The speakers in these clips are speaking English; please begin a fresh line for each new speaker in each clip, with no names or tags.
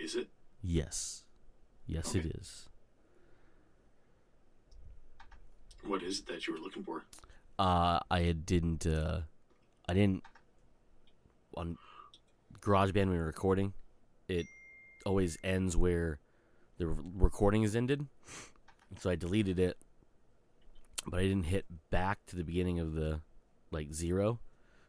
Is it?
Yes. Yes,
Okay.
it is.
What is it that you were looking for?
I didn't on GarageBand when we were recording. It always ends where the recording is ended, so I deleted it, but I didn't hit back to the beginning of the zero.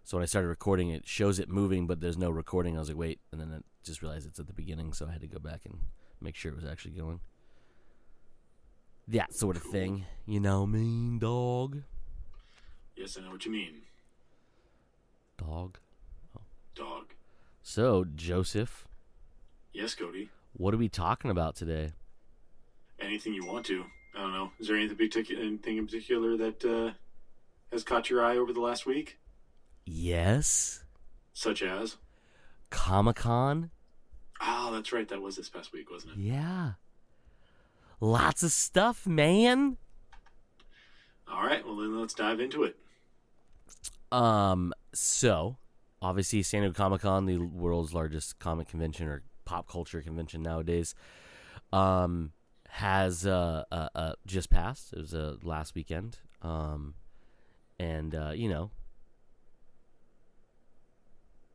So when I started recording, it shows it moving, but there's no recording. I was like, wait, and then I just realized it's at the beginning, so I had to go back and make sure it was actually going. That sort of thing, you know, mean dog.
Yes, I know what you mean.
Dog.
Dog.
So, Joseph,
Yes, Cody.
what are we talking about today?
Anything you want to. I don't know. Is there anything in particular that has caught your eye over the last week?
Yes,
Such as?
Comic-Con.
Oh, that's right. That was this past week, wasn't it?
Yeah. Lots of stuff, man.
All right. Well, then let's dive into it.
So, obviously, San Diego Comic-Con, the world's largest comic convention or pop culture convention nowadays, has just passed. It was last weekend. And you know,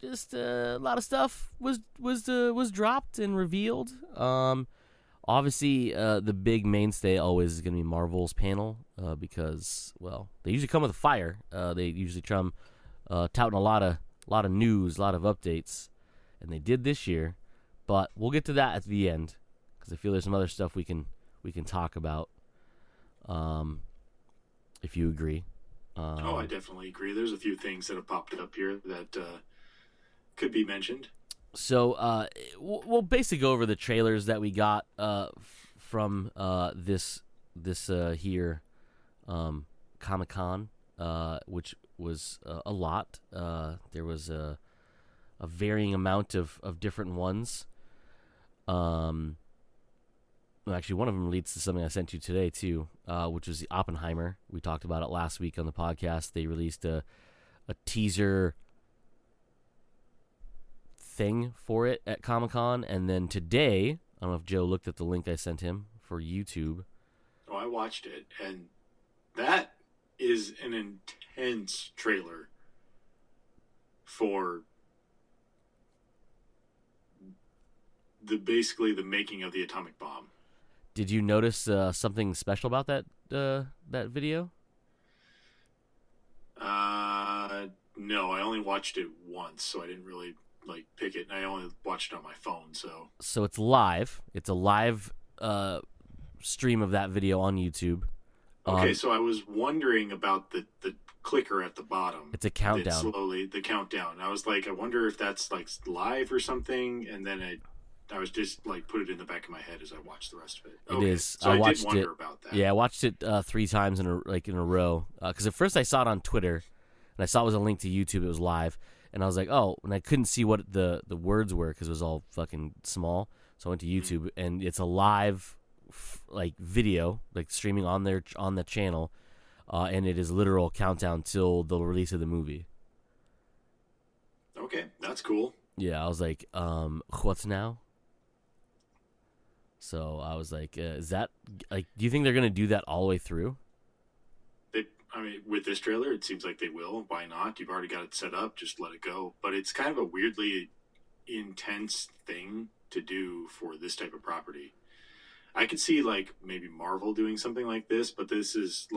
just a lot of stuff was dropped and revealed. Obviously, the big mainstay always is going to be Marvel's panel because, well, they usually come with a fire. They usually come touting a lot of news, a lot of updates, and they did this year. But we'll get to that at the end because I feel there's some other stuff we can talk about. If you agree.
I definitely agree. There's a few things that have popped up here that could be mentioned.
So we'll basically go over the trailers that we got from this here Comic-Con, which was a lot. There was a varying amount of different ones. Well, actually, one of them leads to something I sent you today too, which was the Oppenheimer. We talked about it last week on the podcast. They released a teaser thing for it at Comic-Con, and then today, I don't know if Joe looked at the link I sent him for YouTube.
Oh, I watched it, and that is an intense trailer for basically the making of the atomic bomb.
Did you notice something special about that video?
No, I only watched it once, so I didn't really pick it, and I only watched it on my phone.
So it's live. It's a live stream of that video on YouTube.
Okay, so I was wondering about the clicker at the bottom.
It's a countdown.
The countdown. I was like, I wonder if that's live or something, and then I was just put it in the back of my head as I watched the rest of it.
It is.
So I
watched
did wonder
it.
About that.
Yeah, I watched it 3 times in a row. Because at first I saw it on Twitter, and I saw it was a link to YouTube. It was live, and I was like, oh, and I couldn't see what the words were because it was all fucking small. So I went to YouTube, and it's a live video streaming on the channel, and it is literal countdown till the release of the movie.
Okay, that's cool.
Yeah, I was like, what's now? So I was like, is that do you think they're gonna do that all the way through?
With this trailer, it seems like they will. Why not? You've already got it set up. Just let it go. But it's kind of a weirdly intense thing to do for this type of property. I could see maybe Marvel doing something like this, but this is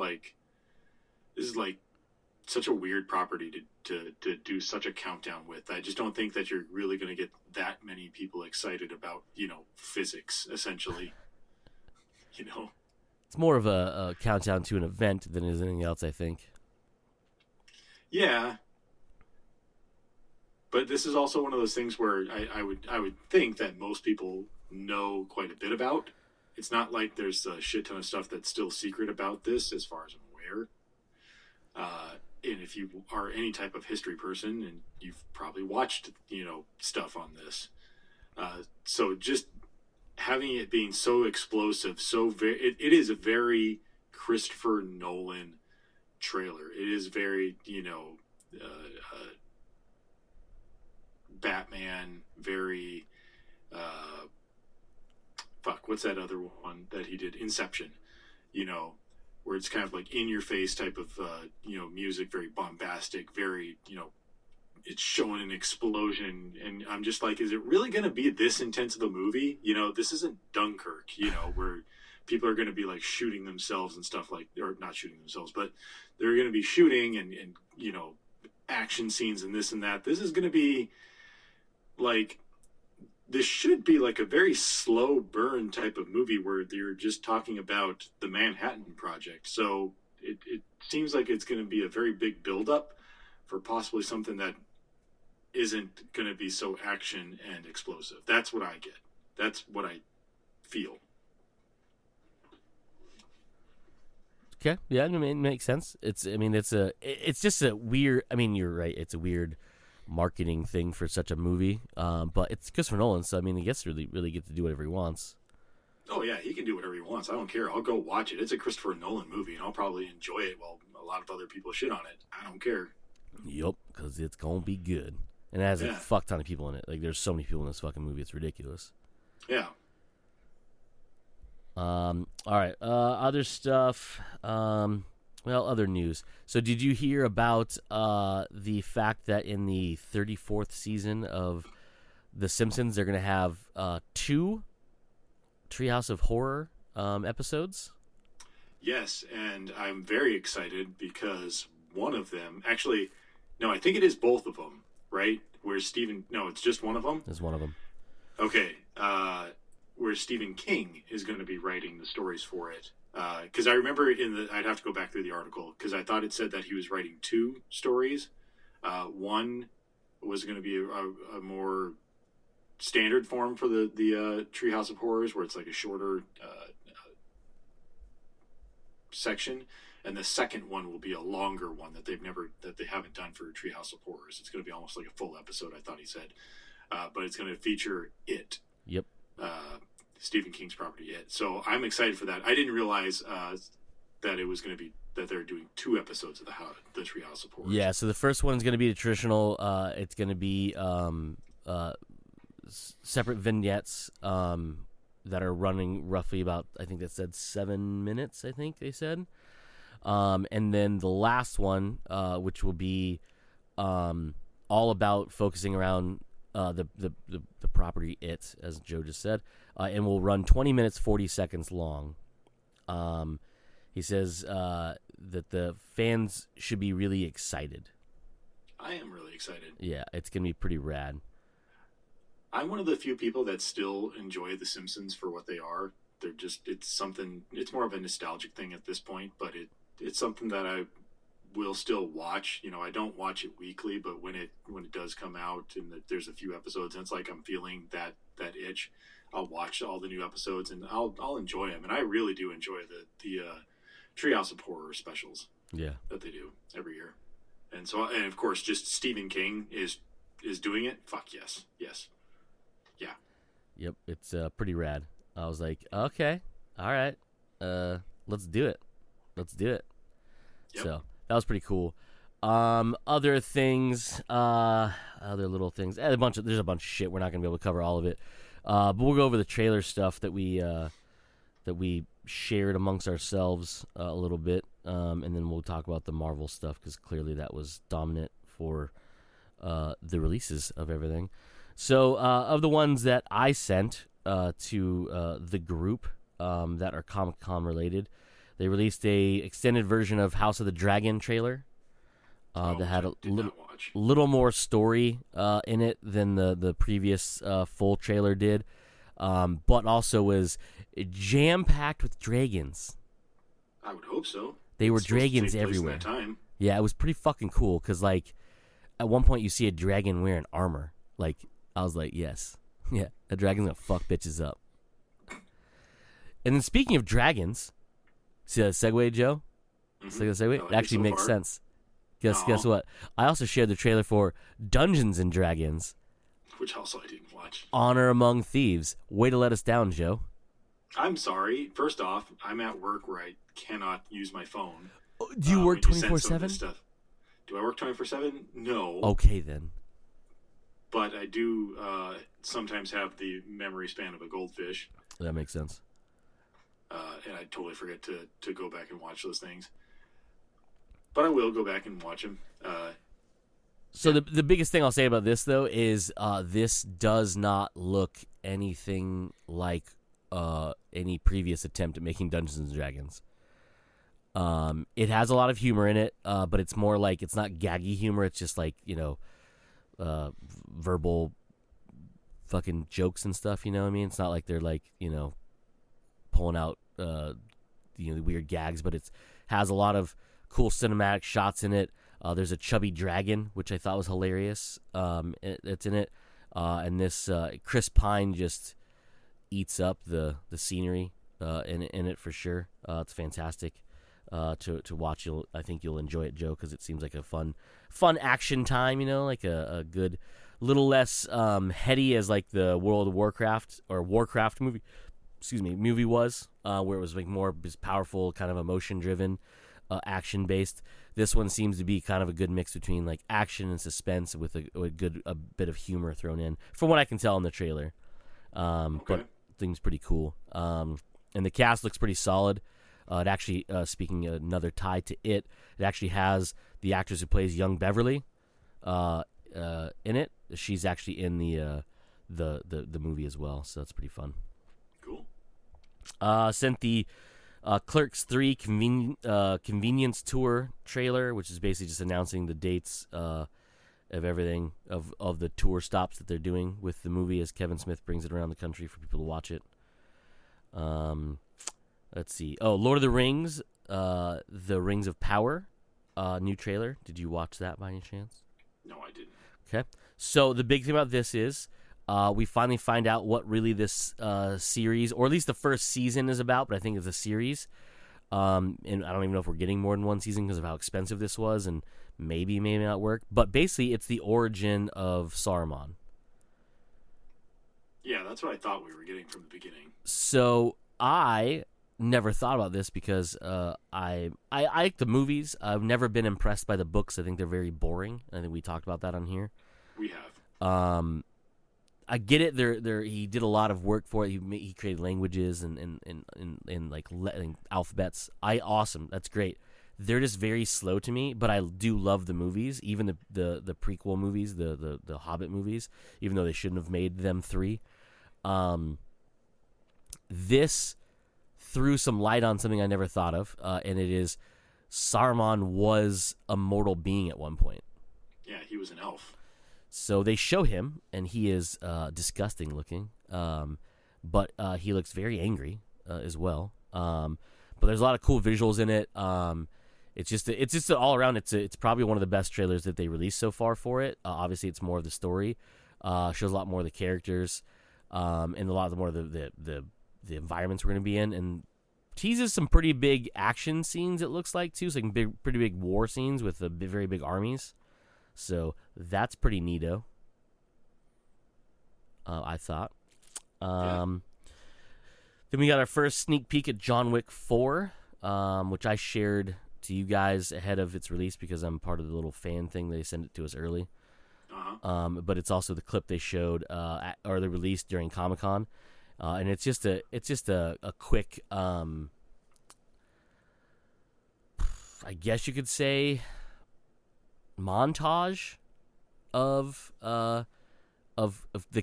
such a weird property to do such a countdown with. I just don't think that you're really going to get that many people excited about physics essentially.
It's more of a countdown to an event than anything else, I think.
Yeah, but this is also one of those things where I would think that most people know quite a bit about. It's not like there's a shit ton of stuff that's still secret about this, as far as I'm aware. And if you are any type of history person, and you've probably watched, stuff on this, so just having it being so explosive, it is a very Christopher Nolan trailer. It is very, Batman, very fuck, what's that other one that he did? Inception, where it's kind of like in your face type of music, very bombastic, very it's showing an explosion, and I'm just like, is it really going to be this intense of a movie? This isn't Dunkirk, where people are going to be like shooting themselves and stuff, like, or not shooting themselves, but they're going to be shooting and action scenes and this and that. This is going to be like, this should be like a very slow burn type of movie where you're just talking about the Manhattan Project. So it seems like it's going to be a very big buildup for possibly something that isn't going to be so action and explosive. That's what I get. That's what I feel.
Okay, yeah, I mean, it makes sense. It's just a weird. I mean, you're right. It's a weird marketing thing for such a movie. But it's Christopher Nolan, so I mean, he gets to really get to do whatever he wants.
Oh yeah, he can do whatever he wants. I don't care. I'll go watch it. It's a Christopher Nolan movie, and I'll probably enjoy it while a lot of other people shit on it. I don't care.
Yup, because it's gonna be good, and it has a fuck ton of people in it. Like, there's so many people in this fucking movie. It's ridiculous.
Yeah.
All right. Other stuff. Other news. So, did you hear about the fact that in the 34th season of The Simpsons, they're going to have 2 Treehouse of Horror episodes?
Yes, and I'm very excited because one of them, actually, no, I think it is both of them, right? Where no, it's just one of them?
It's one of them.
Okay. Where Stephen King is going to be writing the stories for it. Because I remember I'd have to go back through the article, because I thought it said that he was writing 2 stories. One was going to be a more standard form for the Treehouse of Horrors, where it's like a shorter section, and the second one will be a longer one that they haven't done for Treehouse of Horrors. It's going to be almost like a full episode, I thought he said, but it's going to feature it.
Yep.
Stephen King's property, It. So I'm excited for that. I didn't realize that it was going to be that they're doing 2 episodes of the Treehouse of Horrors.
Yeah. So the first one's going to be the traditional. It's going to be separate vignettes that are running roughly about, I think that said 7 minutes. I think they said, and then the last one, which will be all about focusing around the property It, as Joe just said, and will run 20 minutes 40 seconds long. He says that the fans should be really excited.
I am really excited.
Yeah, it's gonna be pretty rad.
I'm one of the few people that still enjoy The Simpsons for what they are. It's more of a nostalgic thing at this point, but it's something that I will still watch. I don't watch it weekly, but when it does come out and there's a few episodes and it's like I'm feeling that itch, I'll watch all the new episodes and I'll enjoy them. And I really do enjoy the Treehouse of Horror specials.
Yeah,
that they do every year. And of course, just Stephen King is doing it. Fuck yes, yeah.
Yep, it's pretty rad. I was like, okay, all right, let's do it. Yep. So that was pretty cool. Other things, other little things. There's a bunch of shit. We're not gonna be able to cover all of it. But we'll go over the trailer stuff that we shared amongst ourselves a little bit, and then we'll talk about the Marvel stuff, because clearly that was dominant for the releases of everything. So of the ones that I sent to the group that are Comic-Con related, they released a extended version of House of the Dragon trailer that had a little more story in it than the previous full trailer did, but also was jam-packed with dragons.
I would hope so.
They were dragons everywhere. Yeah, it was pretty fucking cool, because like at one point you see a dragon wearing armor. Like, I was like, yes. Yeah, a dragon's gonna fuck bitches up. And then speaking of dragons, see that segue, Joe?
Mm-hmm.
See that segue? It actually makes sense. Guess what? I also shared the trailer for Dungeons and Dragons,
which also I didn't watch.
Honor Among Thieves. Way to let us down, Joe.
I'm sorry. First off, I'm at work where I cannot use my phone.
Do you work 24/7?
Do I work 24/7? No.
Okay, then.
But I do sometimes have the memory span of a goldfish.
That makes sense.
And I totally forget to go back and watch those things. But I will go back and watch them.
So the biggest thing I'll say about this, though, is this does not look anything like any previous attempt at making Dungeons and Dragons. It has a lot of humor in it, but it's more like, it's not gaggy humor. It's just like, verbal fucking jokes and stuff. You know what I mean? It's not like they're like, pulling out the weird gags, but it has a lot of cool cinematic shots in it. There's a chubby dragon, which I thought was hilarious. It's in it, and this Chris Pine just eats up the scenery in it for sure. It's fantastic to watch. I think you'll enjoy it, Joe, because it seems like a fun action time. Like a good, little less heady as like the World of Warcraft or Warcraft movie. Movie was, where it was like more powerful, kind of emotion driven, action based. This one seems to be kind of a good mix between like action and suspense with a bit of humor thrown in, from what I can tell in the trailer.
Okay.
But things pretty cool. And the cast looks pretty solid. It actually, speaking another tie to it actually has the actress who plays young Beverly in it. She's actually in the movie as well, so that's pretty fun.
Cool.
Sent the Clerks 3 convenience tour trailer, which is basically just announcing the dates of everything of the tour stops that they're doing with the movie as Kevin Smith brings it around the country for people to watch it. Let's see. Oh, Lord of the Rings, The Rings of Power, new trailer. Did you watch that by any chance?
No, I didn't.
Okay. So the big thing about this is we finally find out what really this series, or at least the first season, is about, but I think it's a series. And I don't even know if we're getting more than one season because of how expensive this was, and maybe not work. But basically, it's the origin of Saruman.
Yeah, that's what I thought we were getting from the beginning.
So I never thought about this because I like the movies. I've never been impressed by the books. I think they're very boring. I think we talked about that on here.
We have.
I get it. He did a lot of work for it. He created languages and like alphabets. Awesome. That's great. They're just very slow to me, but I do love the movies, even the prequel movies, the Hobbit movies, even though they shouldn't have made them 3. This threw some light on something I never thought of, and it is Saruman was a mortal being at one point.
Yeah, he was an elf.
So they show him, and he is disgusting looking, but he looks very angry as well. But there's a lot of cool visuals in it. It's just all around. It's probably one of the best trailers that they released so far for it. Obviously, it's more of the story, shows a lot more of the characters, and a lot more of the environments we're going to be in, and teases some pretty big action scenes. It looks like too, so pretty big war scenes with very big armies. So that's pretty neato. I thought. Then we got our first sneak peek at John Wick 4, which I shared to you guys ahead of its release because I'm part of the little fan thing. They sent it to us early.
Uh-huh.
But it's also the clip they showed or they released during Comic-Con. And it's just a quick, I guess you could say, montage of the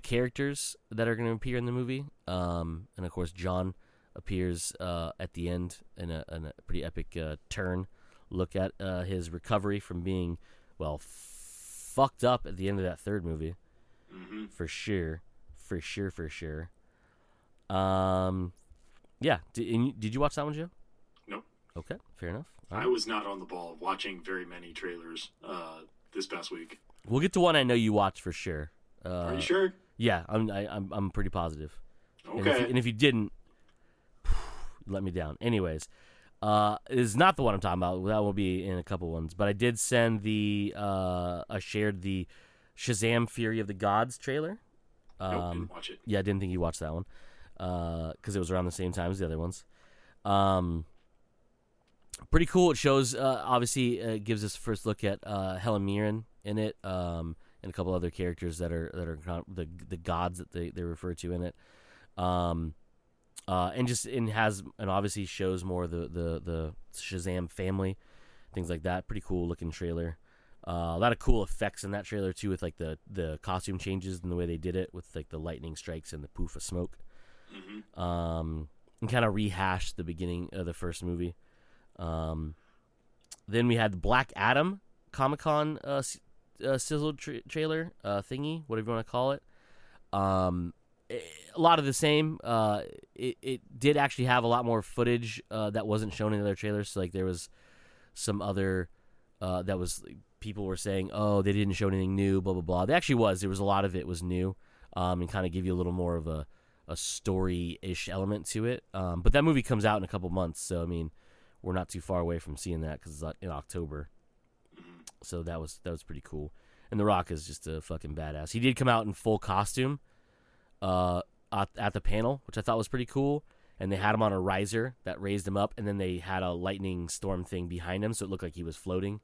characters that are going to appear in the movie. And of course, John appears at the end in a pretty epic turn. Look at his recovery from being, fucked up at the end of that third movie.
Mm-hmm.
For sure. Yeah. Did you watch that one, Joe?
Nope.
Okay, fair enough.
I was not on the ball watching very many trailers this past week.
We'll get to one I know you watched for sure.
Are you sure?
Yeah, I'm pretty positive.
Okay.
And if you didn't, let me down. Anyways, is not the one I'm talking about. That will be in a couple ones. But I did send I shared the Shazam! Fury of the Gods trailer.
Nope, didn't watch it.
Yeah, I didn't think you watched that one because it was around the same time as the other ones. Pretty cool. It shows, obviously, gives us a first look at Helen Mirren in it. and a couple other characters that are the gods that they refer to in it. And obviously shows more the Shazam family, things like that. Pretty cool looking trailer. A lot of cool effects in that trailer too, with like the costume changes and the way they did it with like the lightning strikes and the poof of smoke. Mm-hmm. And kind of rehashed the beginning of the first movie. Then we had the Black Adam Comic-Con sizzle trailer thingy, whatever you want to call it. A lot of the same. It did actually have a lot more footage that wasn't shown in the other trailers. So like there was some other that was people were saying, oh, they didn't show anything new, blah blah blah. There actually was. There was a lot of it was new, and kind of give you a little more of a story-ish element to it. But that movie comes out in a couple months, so I mean, we're not too far away from seeing that because it's in October. So that was pretty cool. And The Rock is just a fucking badass. He did come out in full costume at the panel, which I thought was pretty cool. And they had him on a riser that raised him up, and then they had a lightning storm thing behind him, so it looked like he was floating.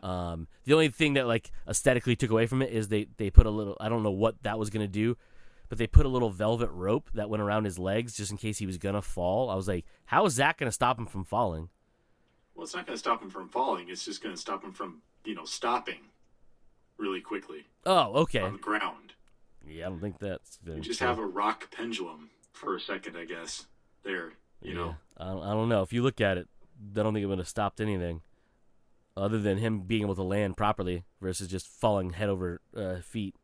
The only thing that like aesthetically took away from it is they put a little, I don't know what that was going to do, but they put a little velvet rope that went around his legs just in case he was going to fall. I was like, how is that going to stop him from falling?
Well, it's not going to stop him from falling. It's just going to stop him from, stopping really quickly.
Oh, okay.
On the ground.
Yeah, I don't think that's...
You just have a rock pendulum for a second, I guess. There, you know.
I don't know. If you look at it, I don't think it would have stopped anything other than him being able to land properly versus just falling head over feet.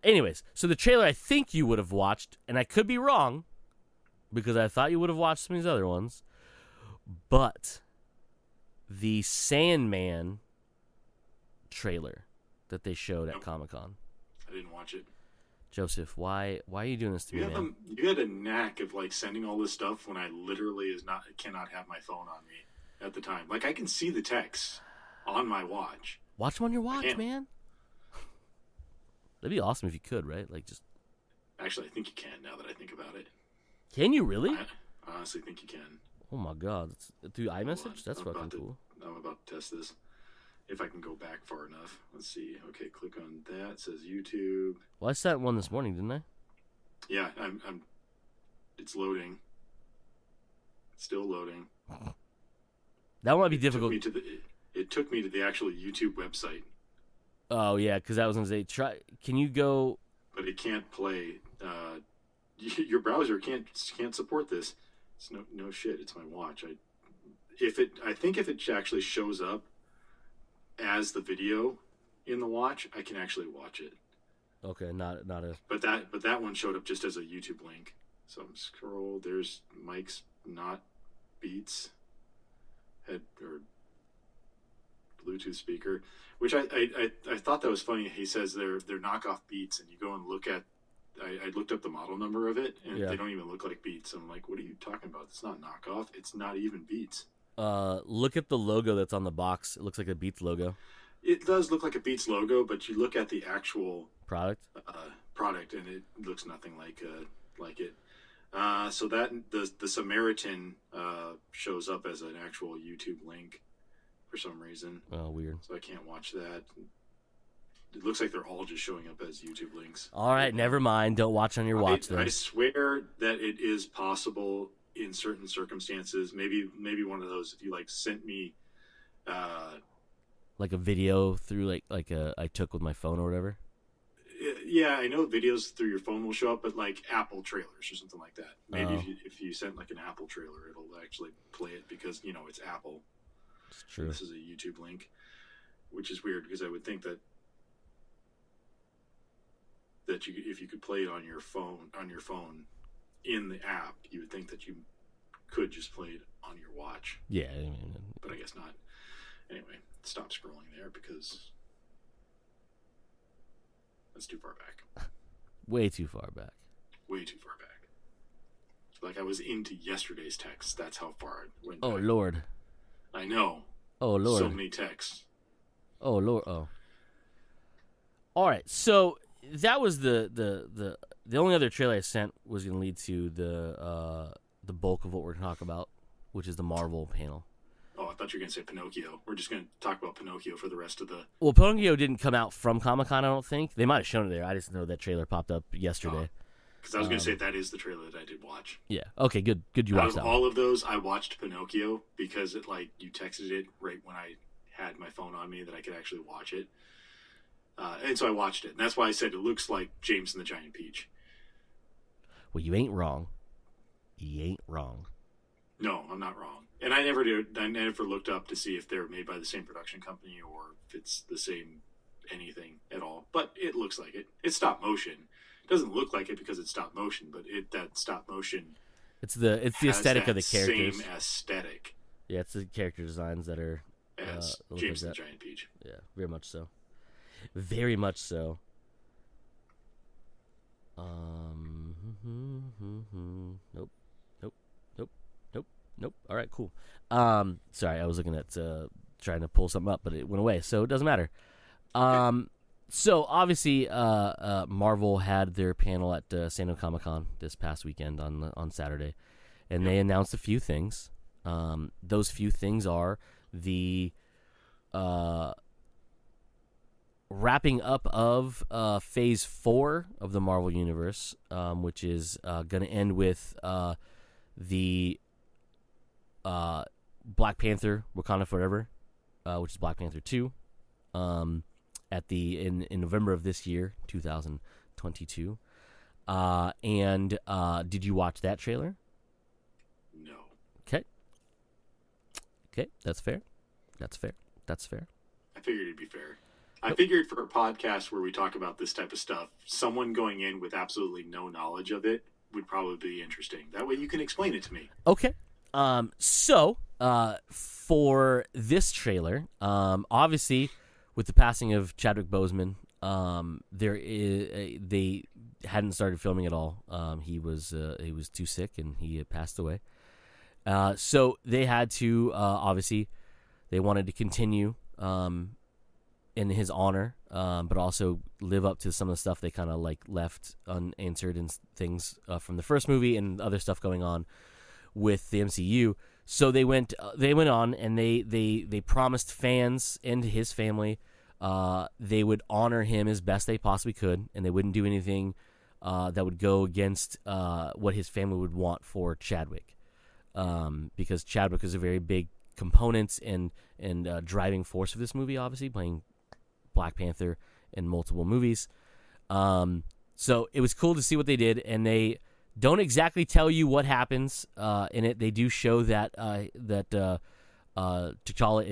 Anyways, so the trailer I think you would have watched, and I could be wrong because I thought you would have watched some of these other ones, but the Sandman trailer that they showed at Comic-Con.
I didn't watch it.
Joseph, why are you doing this to me, man?
You had a knack of like sending all this stuff when I literally cannot have my phone on me at the time. Like I can see the text on my watch.
Watch them on your watch, man. That'd be awesome if you could, right? Like just.
Actually, I think you can now that I think about it.
Can you really?
I honestly think you can.
Oh my god! Through iMessage? That's fucking cool.
I'm about to test this. If I can go back far enough. Let's see. Okay, click on that. It says YouTube.
Well, I sent one this morning, didn't I?
Yeah, I'm it's loading. It's still loading.
That might be difficult.
It took me to the actual YouTube website.
Oh yeah, because I was gonna say, can you go?
But it can't play. Your browser can't support this. It's no shit. It's my watch. I think if it actually shows up as the video in the watch, I can actually watch it.
Okay, not a.
But that one showed up just as a YouTube link. So I'm scroll. There's Mike's not Beats head or Bluetooth speaker, which I thought that was funny. He says they're knockoff Beats, and you go and look at. I looked up the model number of it, and they don't even look like Beats. I'm like, what are you talking about? It's not knockoff. It's not even Beats.
Look at the logo that's on the box. It looks like a Beats logo.
It does look like a Beats logo, but you look at the actual
product,
and it looks nothing like it. So that the Samaritan shows up as an actual YouTube link for some reason.
Oh, weird.
So I can't watch that. It looks like they're all just showing up as YouTube links.
All right, never mind. Don't watch on your watch then.
I swear that it is possible in certain circumstances. Maybe one of those. If you like sent me,
like a video through I took with my phone or whatever.
Yeah, I know videos through your phone will show up, but like Apple trailers or something like that. Maybe if you sent like an Apple trailer, it'll actually play it because it's Apple.
It's true.
This is a YouTube link, which is weird because I would think that if you could play it on your phone in the app, you would think that you could just play it on your watch.
Yeah,
but I guess not. Anyway, stop scrolling there because that's too far back.
Way too far back.
Way too far back. Like I was into yesterday's text. That's how far it went.
Oh, Lord.
I know.
Oh, Lord.
So many texts.
Oh, Lord. Oh. All right. So that was the only other trailer I sent was going to lead to the bulk of what we're going to talk about, which is the Marvel panel.
Oh, I thought you were going to say Pinocchio. We're just going to talk about Pinocchio for the rest of the...
Well, Pinocchio didn't come out from Comic-Con, I don't think. They might have shown it there. I just know that trailer popped up yesterday.
Because I was going to say that is the trailer that I did watch.
Yeah. Okay, good. Good you watched that.
Out of all of those, I watched Pinocchio because it you texted it right when I had my phone on me that I could actually watch it. And so I watched it. And that's why I said it looks like James and the Giant Peach.
Well, you ain't wrong. You ain't wrong.
No, I'm not wrong. And I never looked up to see if they're made by the same production company or if it's the same anything at all. But it looks like it. It's stop motion. It doesn't look like it because it's stop motion, but that stop motion.
It's the aesthetic of the characters.
Same aesthetic.
Yeah, it's the character designs that are
as James and the Giant Peach.
Yeah, very much so. Very much so. Nope. All right, cool. Sorry, I was looking at trying to pull something up, but it went away, so it doesn't matter. So obviously, Marvel had their panel at San Diego Comic-Con this past weekend on Saturday, and they announced a few things. Those few things are the wrapping up of Phase 4 of the Marvel Universe, which is going to end with the Black Panther Wakanda Forever, which is Black Panther 2, in November of this year, 2022. And did you watch that trailer?
No.
Okay, that's fair.
I figured it'd be fair. I figured for a podcast where we talk about this type of stuff, someone going in with absolutely no knowledge of it would probably be interesting. That way you can explain it to me.
Okay. So for this trailer, obviously with the passing of Chadwick Boseman, they hadn't started filming at all. He was too sick and he had passed away. So they had to obviously they wanted to continue in his honor, but also live up to some of the stuff they kind of left unanswered and things from the first movie and other stuff going on with the MCU. So they went on and they promised fans and his family they would honor him as best they possibly could, and they wouldn't do anything that would go against what his family would want for Chadwick, because Chadwick is a very big component and driving force of this movie, obviously playing Black Panther in multiple movies. So it was cool to see what they did, and they don't exactly tell you what happens in it. They do show that T'Challa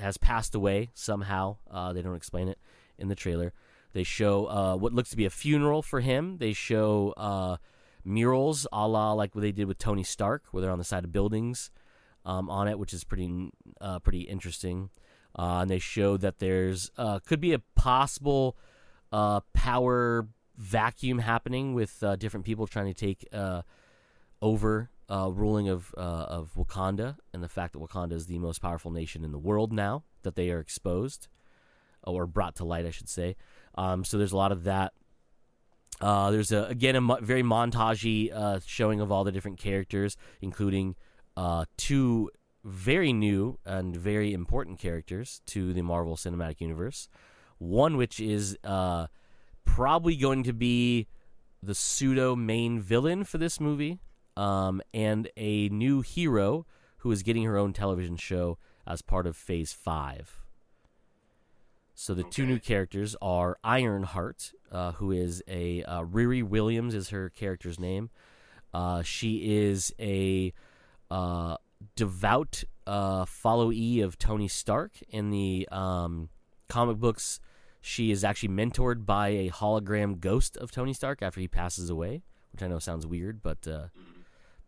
has passed away somehow. They don't explain it in the trailer. They show what looks to be a funeral for him. They show murals a la like what they did with Tony Stark, where they're on the side of buildings on it, which is pretty interesting. And they show that there's could be a possible power vacuum happening with different people trying to take over ruling of Wakanda, and the fact that Wakanda is the most powerful nation in the world now that they are exposed or brought to light, I should say. So there's a lot of that. There's again a very montagey showing of all the different characters, including two very new and very important characters to the Marvel Cinematic Universe. One which is probably going to be the pseudo main villain for this movie, and a new hero who is getting her own television show as part of Phase 5. So the two new characters are Ironheart, who is a Riri Williams is her character's name. She is a devout followee of Tony Stark. In the comic books, she is actually mentored by a hologram ghost of Tony Stark after he passes away, which I know sounds weird, but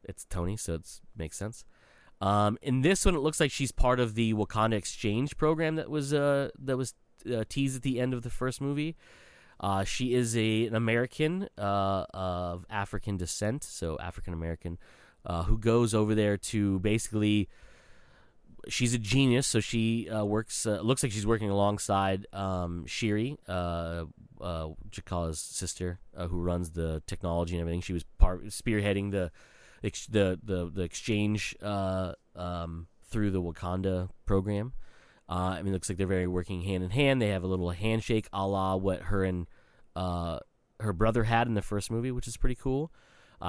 it's Tony, so it makes sense. In this one, it looks like she's part of the Wakanda exchange program that was teased at the end of the first movie. She is an American of African descent, so African American, who goes over there to basically. She's a genius, so she works. Looks like she's working alongside Shiri, T'Challa's sister, who runs the technology and everything. She was spearheading the exchange thread through the Wakanda program. I mean, it looks like they're very working hand in hand. They have a little handshake a la what her and her brother had in the first movie, which is pretty cool.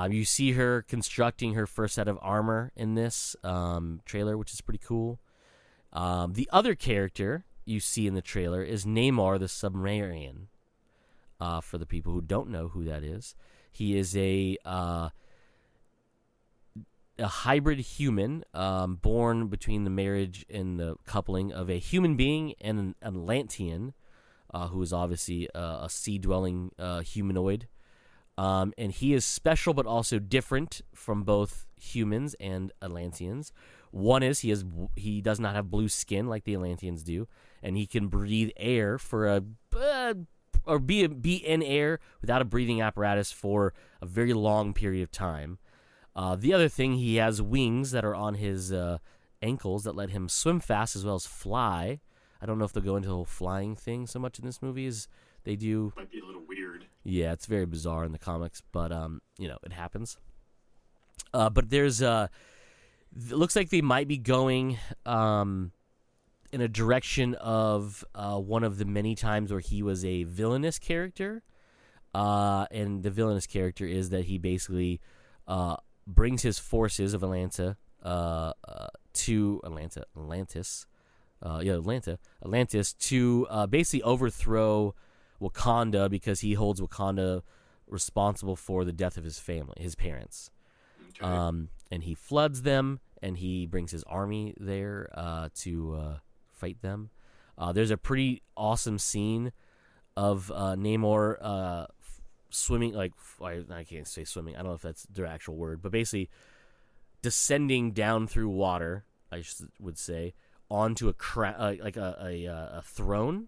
You see her constructing her first set of armor in this trailer, which is pretty cool. The other character you see in the trailer is Namor the Submarine. For the people who don't know who that is, he is a hybrid human born between the marriage and the coupling of a human being and an Atlantean, who is obviously a sea-dwelling humanoid. And he is special but also different from both humans and Atlanteans. One is he does not have blue skin like the Atlanteans do, and he can breathe air for be in air without a breathing apparatus for a very long period of time. The other thing, he has wings that are on his ankles that let him swim fast as well as fly. I don't know if they'll go into the whole flying thing so much in this movie as they do.
Might be a little weird.
Yeah, it's very bizarre in the comics, but it happens. But there's it looks like they might be going in a direction of one of the many times where he was a villainous character. And the villainous character is that he basically brings his forces of Atlanta to Atlantis to basically overthrow Wakanda because he holds Wakanda responsible for the death of his family, his parents. Okay. And he floods them, and he brings his army there to fight them. There's a pretty awesome scene of Namor swimming, like I can't say swimming. I don't know if that's their actual word, but basically descending down through water, I would say, onto a throne,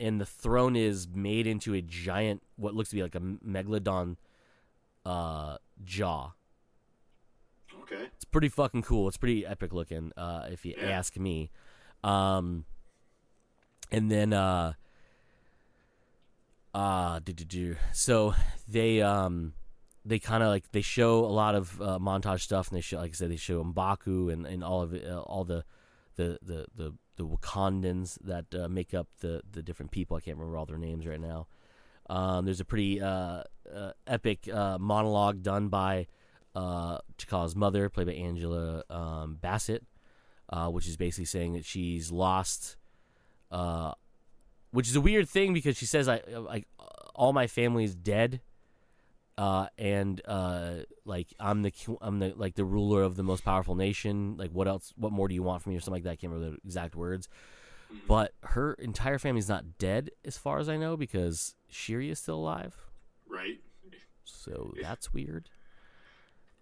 and the throne is made into a giant, what looks to be like a megalodon jaw.
Okay,
it's pretty fucking cool. It's pretty epic looking, if you ask me. And then so they kind of like they show a lot of montage stuff, and they show, like I said, they show M'Baku and all of it, all the Wakandans that make up the different people. I can't remember all their names right now. There's a pretty epic monologue done by T'Challa's mother, played by Angela Bassett, which is basically saying that she's lost, which is a weird thing because she says all my family's dead, and like I'm the like the ruler of the most powerful nation. Like what else? What more do you want from me, or something like that? I can't remember the exact words. But her entire family's not dead, as far as I know, because Shuri is still alive.
Right.
So that's weird.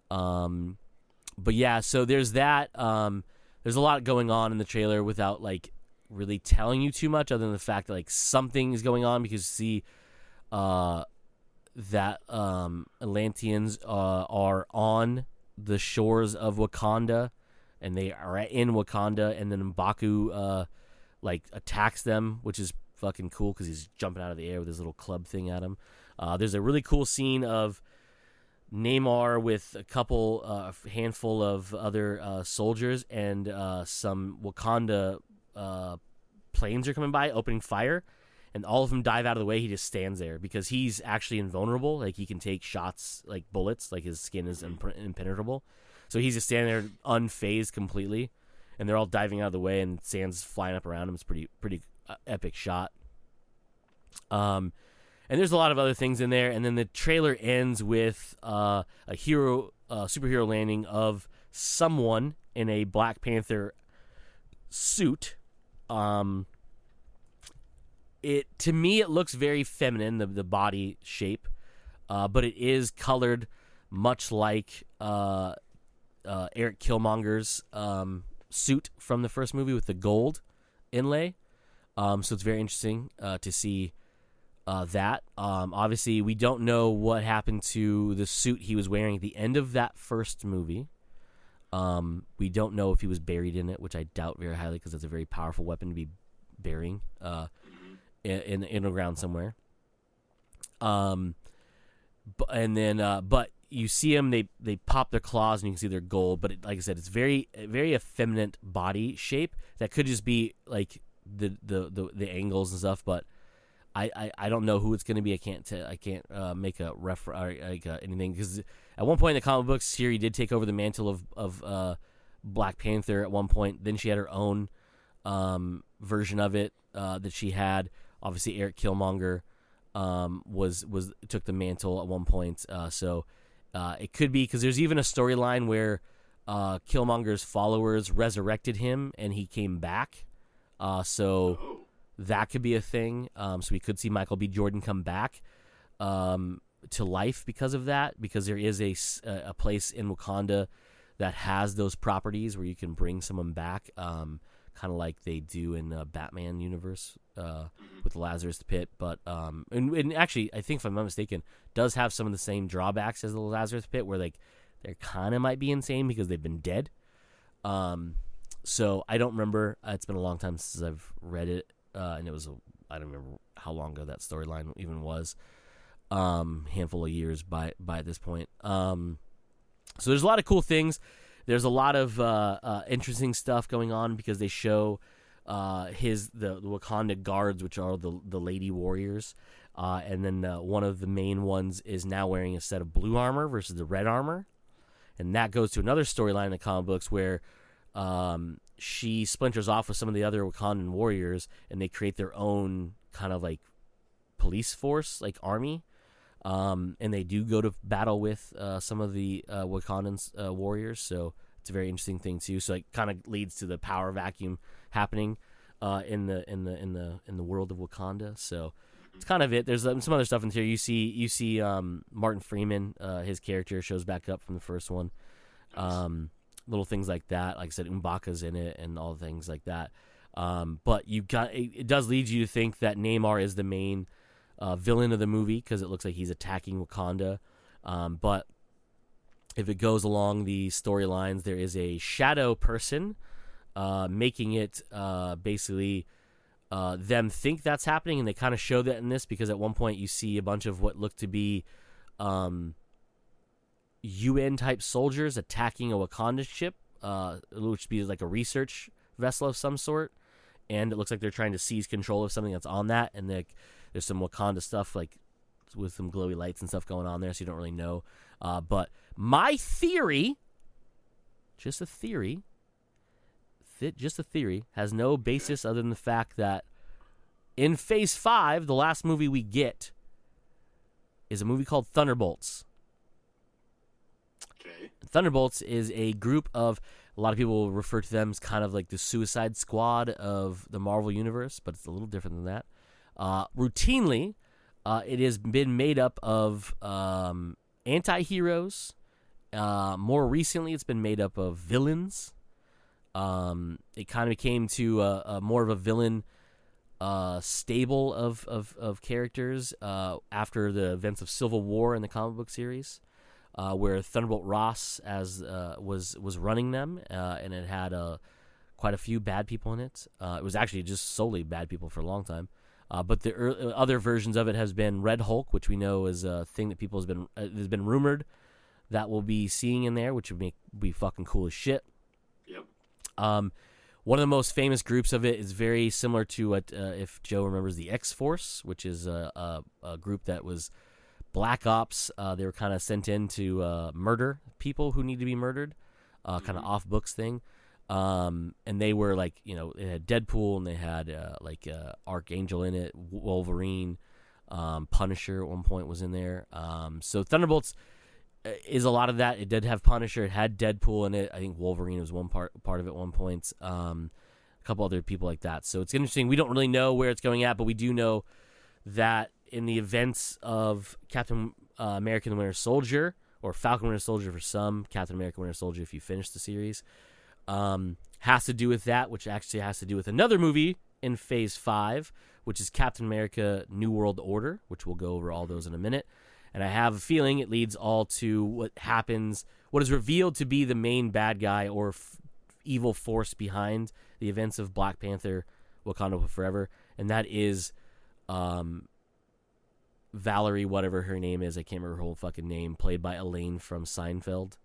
But yeah, so there's that. There's a lot going on in the trailer without like really telling you too much, other than the fact that like something is going on, because you see that Atlanteans are on the shores of Wakanda, and they are in Wakanda, and then M'Baku like attacks them, which is fucking cool because he's jumping out of the air with his little club thing at him. There's a really cool scene of Namor with a couple, handful of other soldiers, and some Wakanda planes are coming by, opening fire, and all of them dive out of the way. He just stands there because he's actually invulnerable. Like, he can take shots like bullets. Like, his skin is impenetrable. So he's just standing there unfazed completely, and they're all diving out of the way, and sand's flying up around him. It's pretty epic shot. And there's a lot of other things in there. And then the trailer ends with a superhero landing of someone in a Black Panther suit. To me, it looks very feminine, the body shape, but it is colored much like Eric Killmonger's suit from the first movie with the gold inlay. So it's very interesting to see that. Obviously, we don't know what happened to the suit he was wearing at the end of that first movie. We don't know if he was buried in it, which I doubt very highly, because it's a very powerful weapon to be burying in the underground somewhere. But you see them, they pop their claws and you can see their gold, but like I said, it's very effeminate body shape that could just be like the angles and stuff, but I don't know who it's going to be. I can't make a anything, because at one point in the comic books, Shuri did take over the mantle of Black Panther at one point. Then she had her own version of it that she had. Obviously, Eric Killmonger took the mantle at one point. So it could be, because there's even a storyline where Killmonger's followers resurrected him and he came back. That could be a thing. So we could see Michael B. Jordan come back to life because of that, because there is a place in Wakanda that has those properties where you can bring someone back, kind of like they do in the Batman universe with Lazarus Pit. But and actually, I think if I'm not mistaken, does have some of the same drawbacks as the Lazarus Pit, where like they kind of might be insane because they've been dead. So I don't remember. It's been a long time since I've read it, and I don't remember how long ago that storyline even was. Handful of years by this point. So there's a lot of cool things. There's a lot of interesting stuff going on, because they show the Wakanda guards, which are the Lady Warriors, and then one of the main ones is now wearing a set of blue armor versus the red armor, and that goes to another storyline in the comic books where she splinters off with some of the other Wakandan warriors, and they create their own kind of like police force, like army. And they do go to battle with some of the Wakandan warriors, so it's a very interesting thing too. So it kind of leads to the power vacuum happening in the world of Wakanda. So it's kind of it. There's some other stuff in here. You see Martin Freeman, his character shows back up from the first one. Little things like that. Like I said, M'Baka's in it and all things like that. But it does lead you to think that Namor is the main villain of the movie, because it looks like he's attacking Wakanda. But if it goes along the storylines, there is a shadow person making it basically them think that's happening, and they kind of show that in this, because at one point you see a bunch of what look to be UN type soldiers attacking a Wakanda ship, which would be like a research vessel of some sort, and it looks like they're trying to seize control of something that's on that, and there's some Wakanda stuff like with some glowy lights and stuff going on there, so you don't really know. But my theory, just a theory, has no basis other than the fact that in Phase 5, the last movie we get is a movie called Thunderbolts.
Okay.
Thunderbolts is a group of, a lot of people refer to them as kind of like the Suicide Squad of the Marvel Universe, but it's a little different than that. Routinely, it has been made up of anti-heroes. More recently, it's been made up of villains. It kind of became to a more of a villain stable of characters after the events of Civil War in the comic book series, where Thunderbolt Ross was running them, and it had quite a few bad people in it. It was actually just solely bad people for a long time. But the other versions of it has been Red Hulk, which we know is a thing that people has been rumored that we'll be seeing in there, which would be fucking cool as shit.
Yep.
One of the most famous groups of it is very similar to what, if Joe remembers, the X-Force, which is a group that was Black Ops. They were kind of sent in to murder people who need to be murdered, kind of off-books thing. And they were like, it had Deadpool, and they had Archangel in it, Wolverine, Punisher at one point was in there. So Thunderbolts is a lot of that. It did have Punisher, it had Deadpool in it. I think Wolverine was one part of it at one point. A couple other people like that. So it's interesting. We don't really know where it's going at, but we do know that in the events of Captain America: The Winter Soldier, or Falcon Winter Soldier for some, Captain America: Winter Soldier if you finish the series, has to do with that, which actually has to do with another movie in Phase 5, which is Captain America: New World Order, which we'll go over all those in a minute. And I have a feeling it leads all to what is revealed to be the main bad guy or evil force behind the events of Black Panther: Wakanda Forever, and that is Valerie, whatever her name is, I can't remember her whole fucking name, played by Elaine from Seinfeld,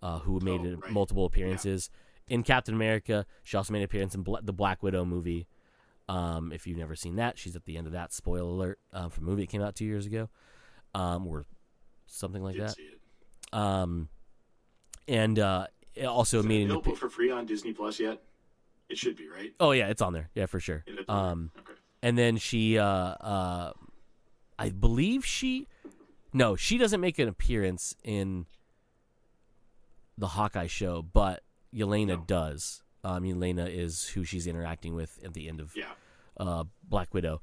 who made multiple appearances in Captain America. She also made an appearance in the Black Widow movie. If you've never seen that, she's at the end of that. Spoiler alert, from a movie that came out 2 years ago, or something like that.
See it.
And it also
Is it
made
available for free on Disney Plus yet? It should be, right?
Oh yeah, it's on there. Yeah, for sure.
Okay.
And then she, I believe she doesn't make an appearance in the Hawkeye show, but Yelena does. Yelena is who she's interacting with at the end of Black Widow.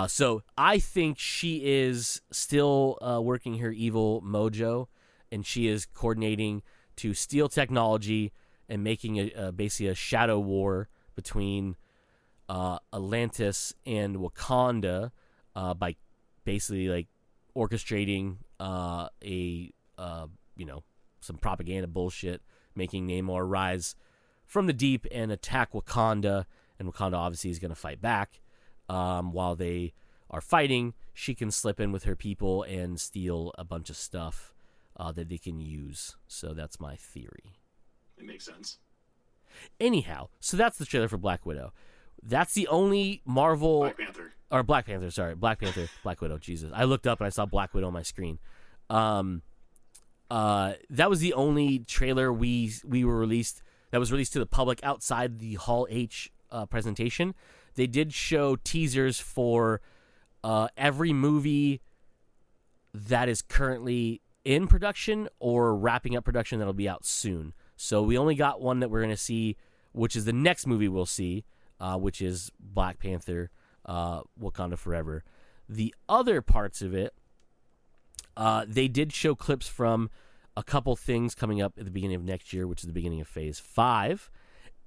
So I think she is still working her evil mojo, and she is coordinating to steal technology and making basically a shadow war between Atlantis and Wakanda by basically like orchestrating some propaganda bullshit, making Namor rise from the deep and attack Wakanda, and Wakanda obviously is going to fight back. While they are fighting, she can slip in with her people and steal a bunch of stuff that they can use. So that's my theory.
It makes sense.
Anyhow, so that's the trailer for Black Widow. That's the only Marvel...
Black Panther.
Or Black Panther, sorry. Black Panther, Black Widow, Jesus. I looked up and I saw Black Widow on my screen. That was the only trailer we were released... that was released to the public outside the Hall H presentation. They did show teasers for every movie that is currently in production or wrapping up production that'll be out soon. So we only got one that we're going to see, which is the next movie we'll see, which is Black Panther, Wakanda Forever. The other parts of it, they did show clips from a couple things coming up at the beginning of next year, which is the beginning of Phase 5.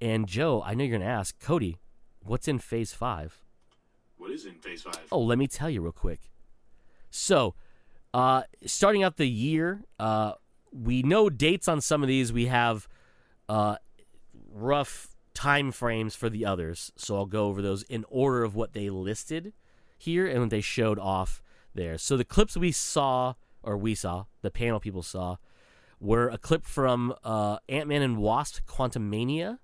And Joe, I know you're going to ask, Cody, what's in Phase 5?
What is in Phase 5?
Oh, let me tell you real quick. So, starting out the year, we know dates on some of these. We have rough time frames for the others. So I'll go over those in order of what they listed here and what they showed off there. So the clips the panel people saw, were a clip from Ant-Man and Wasp: Quantumania,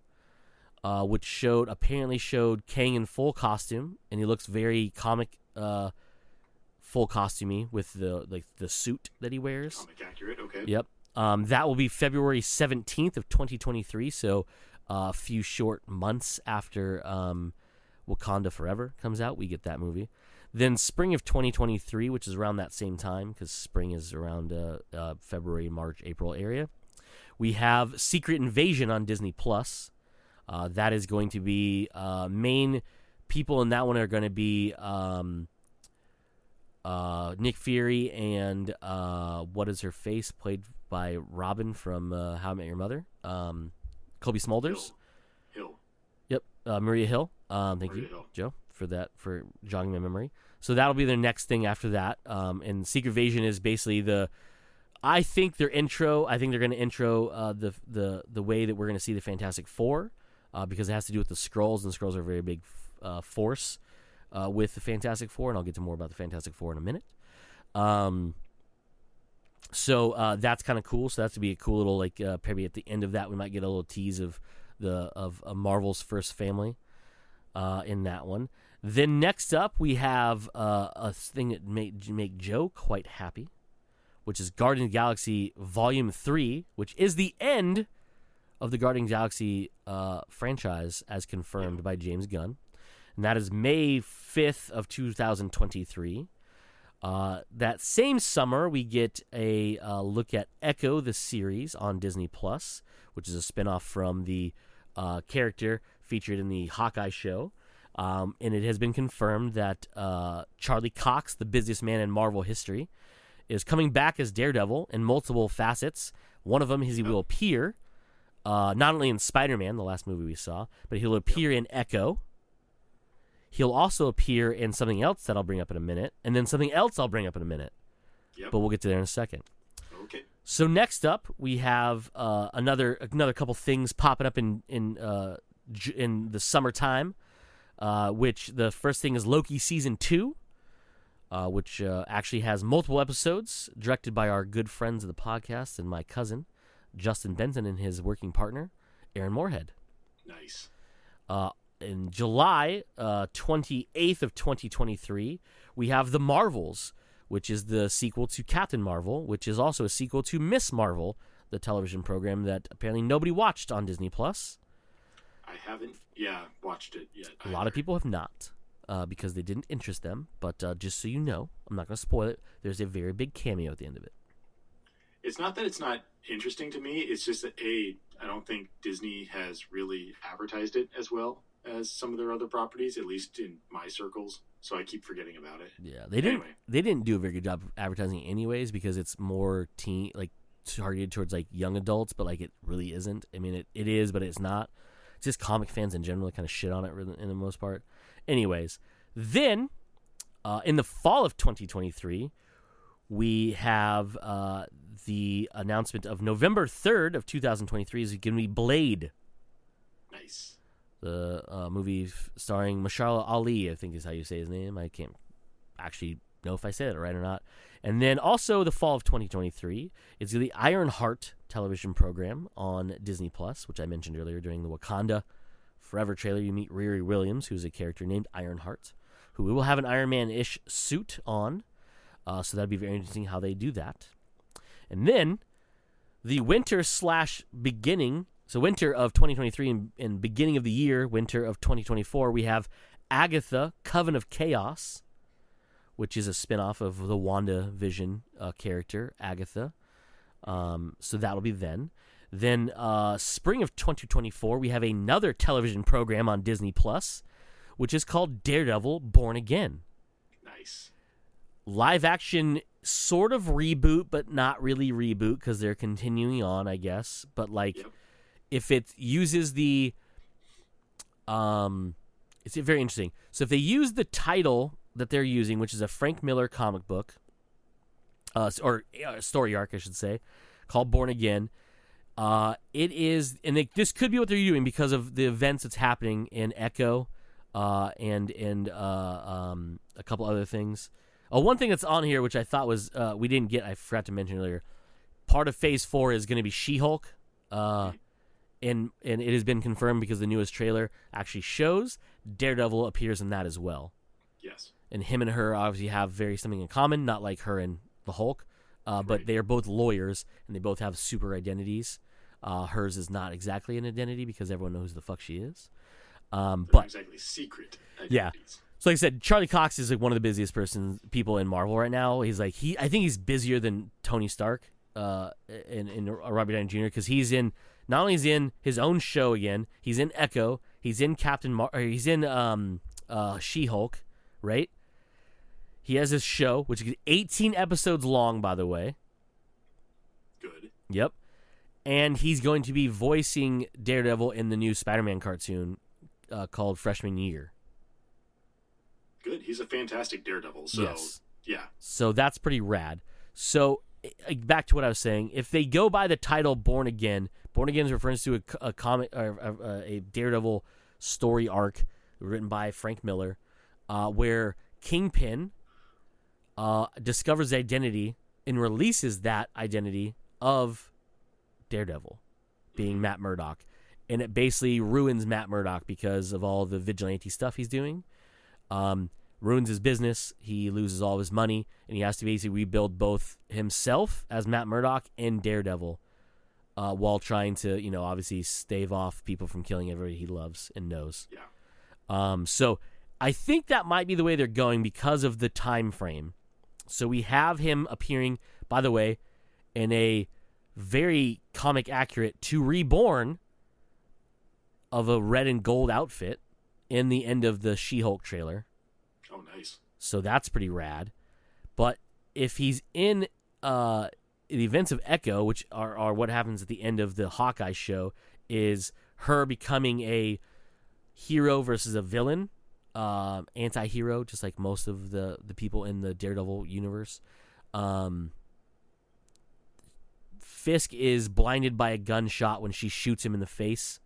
which apparently showed Kang in full costume, and he looks very comic full costumey with the suit that he wears.
Comic accurate, okay.
Yep. That will be February 17th of 2023, so a few short months after Wakanda Forever comes out, we get that movie. Then spring of 2023, which is around that same time, because spring is around February, March, April area, we have Secret Invasion on Disney+. That is going to be main people in that one are going to be Nick Fury and what is her face, played by Robin from How I Met Your Mother, Kobe Smulders.
Hill.
Yep, Maria Hill. Thank you, Joe, for jogging my memory. So that'll be their next thing after that. And Secret Invasion is basically I think they're going to intro the way that we're going to see the Fantastic Four, because it has to do with the Skrulls, and the Skrulls are a very big force with the Fantastic Four, and I'll get to more about the Fantastic Four in a minute. So that's kind of cool. So that's to be a cool little maybe at the end of that we might get a little tease of Marvel's first family in that one. Then next up we have a thing that make Joe quite happy, which is Guardians of the Galaxy Volume 3, which is the end of the Guardians of the Galaxy franchise as confirmed by James Gunn. And that is May 5th of 2023. That same summer, we get a look at Echo, the series, on Disney+, which is a spinoff from the character featured in the Hawkeye show. And it has been confirmed that Charlie Cox, the busiest man in Marvel history, is coming back as Daredevil in multiple facets. One of them is he will appear not only in Spider-Man, the last movie we saw, but he'll appear in Echo. He'll also appear in something else that I'll bring up in a minute, and then something else I'll bring up in a minute.
Yep.
But we'll get to there in a second.
Okay.
So next up, we have another couple things popping up in the summertime, which the first thing is Loki Season 2. which actually has multiple episodes, directed by our good friends of the podcast and my cousin, Justin Benton, and his working partner, Aaron Moorhead.
Nice.
In July 28th of 2023, we have The Marvels, which is the sequel to Captain Marvel, which is also a sequel to Miss Marvel, the television program that apparently nobody watched on Disney+.
I haven't, watched it yet.
A lot of people have not, because they didn't interest them. But just so you know, I'm not going to spoil it. There's a very big cameo at the end of it.
It's not that it's not interesting to me. It's just that, I don't think Disney has really advertised it as well as some of their other properties, at least in my circles. So I keep forgetting about it.
Yeah, they didn't.
Anyway.
They didn't do a very good job of advertising it anyways, because it's more targeted towards young adults, but it really isn't. I mean, it is, but it's not. It's just comic fans in general kind of shit on it in the most part. Anyways, then in the fall of 2023, we have the announcement of November 3rd of 2023 is going to be Blade.
Nice.
The movie starring Mahershala Ali, I think is how you say his name. I can't actually know if I said it right or not. And then also the fall of 2023 is the Ironheart television program on Disney+, which I mentioned earlier during the Wakanda Forever trailer. You meet Riri Williams, who's a character named Ironheart, who will have an Iron Man-ish suit on. So that'd be very interesting how they do that. And then the winter/beginning, so winter of 2023 and beginning of the year, winter of 2024, we have Agatha, Coven of Chaos, which is a spinoff of the WandaVision character, Agatha. So that'll be then. Then spring of 2024, we have another television program on Disney+, which is called Daredevil Born Again.
Nice.
Live action sort of reboot, but not really reboot because they're continuing on, I guess. But if it uses the, it's very interesting. So if they use the title that they're using, which is a Frank Miller comic book, or story arc, I should say, called Born Again, it is, and this could be what they're doing because of the events that's happening in Echo, and a couple other things. One thing that's on here, which I thought was we didn't get, I forgot to mention earlier. Part of Phase 4 is going to be She-Hulk, and it has been confirmed because the newest trailer actually shows Daredevil appears in that as well.
Yes.
And him and her obviously have something in common, not like her and the Hulk, but they are both lawyers and they both have super identities. Hers is not exactly an identity because everyone knows who the fuck she is. But
not exactly secret identities.
Yeah. So like I said, Charlie Cox is one of the busiest people in Marvel right now. He's I think he's busier than Tony Stark and Robert Downey Jr. because he's in, not only is he in his own show again, he's in Echo, he's in he's in She-Hulk, right? He has this show, which is 18 episodes long, by the way.
Good.
Yep. And he's going to be voicing Daredevil in the new Spider-Man cartoon called Freshman Year.
Good. He's a fantastic Daredevil. So,
yes.
Yeah.
So that's pretty rad. So back to what I was saying. If they go by the title Born Again is reference to a comic or a Daredevil story arc written by Frank Miller, where Kingpin discovers the identity and releases that identity of Daredevil being Matt Murdock. And it basically ruins Matt Murdock because of all the vigilante stuff he's doing. Ruins his business. He loses all of his money, and he has to basically rebuild both himself as Matt Murdock and Daredevil, while trying to, obviously stave off people from killing everybody he loves and knows.
Yeah.
So I think that might be the way they're going because of the time frame. So we have him appearing, by the way, in a very comic accurate To Reborn of a red and gold outfit in the end of the She-Hulk trailer.
Oh, nice.
So that's pretty rad. But if he's in the events of Echo, which are what happens at the end of the Hawkeye show, is her becoming a hero versus a villain, anti-hero, just like most of the people in the Daredevil universe. Fisk is blinded by a gunshot when she shoots him in the face.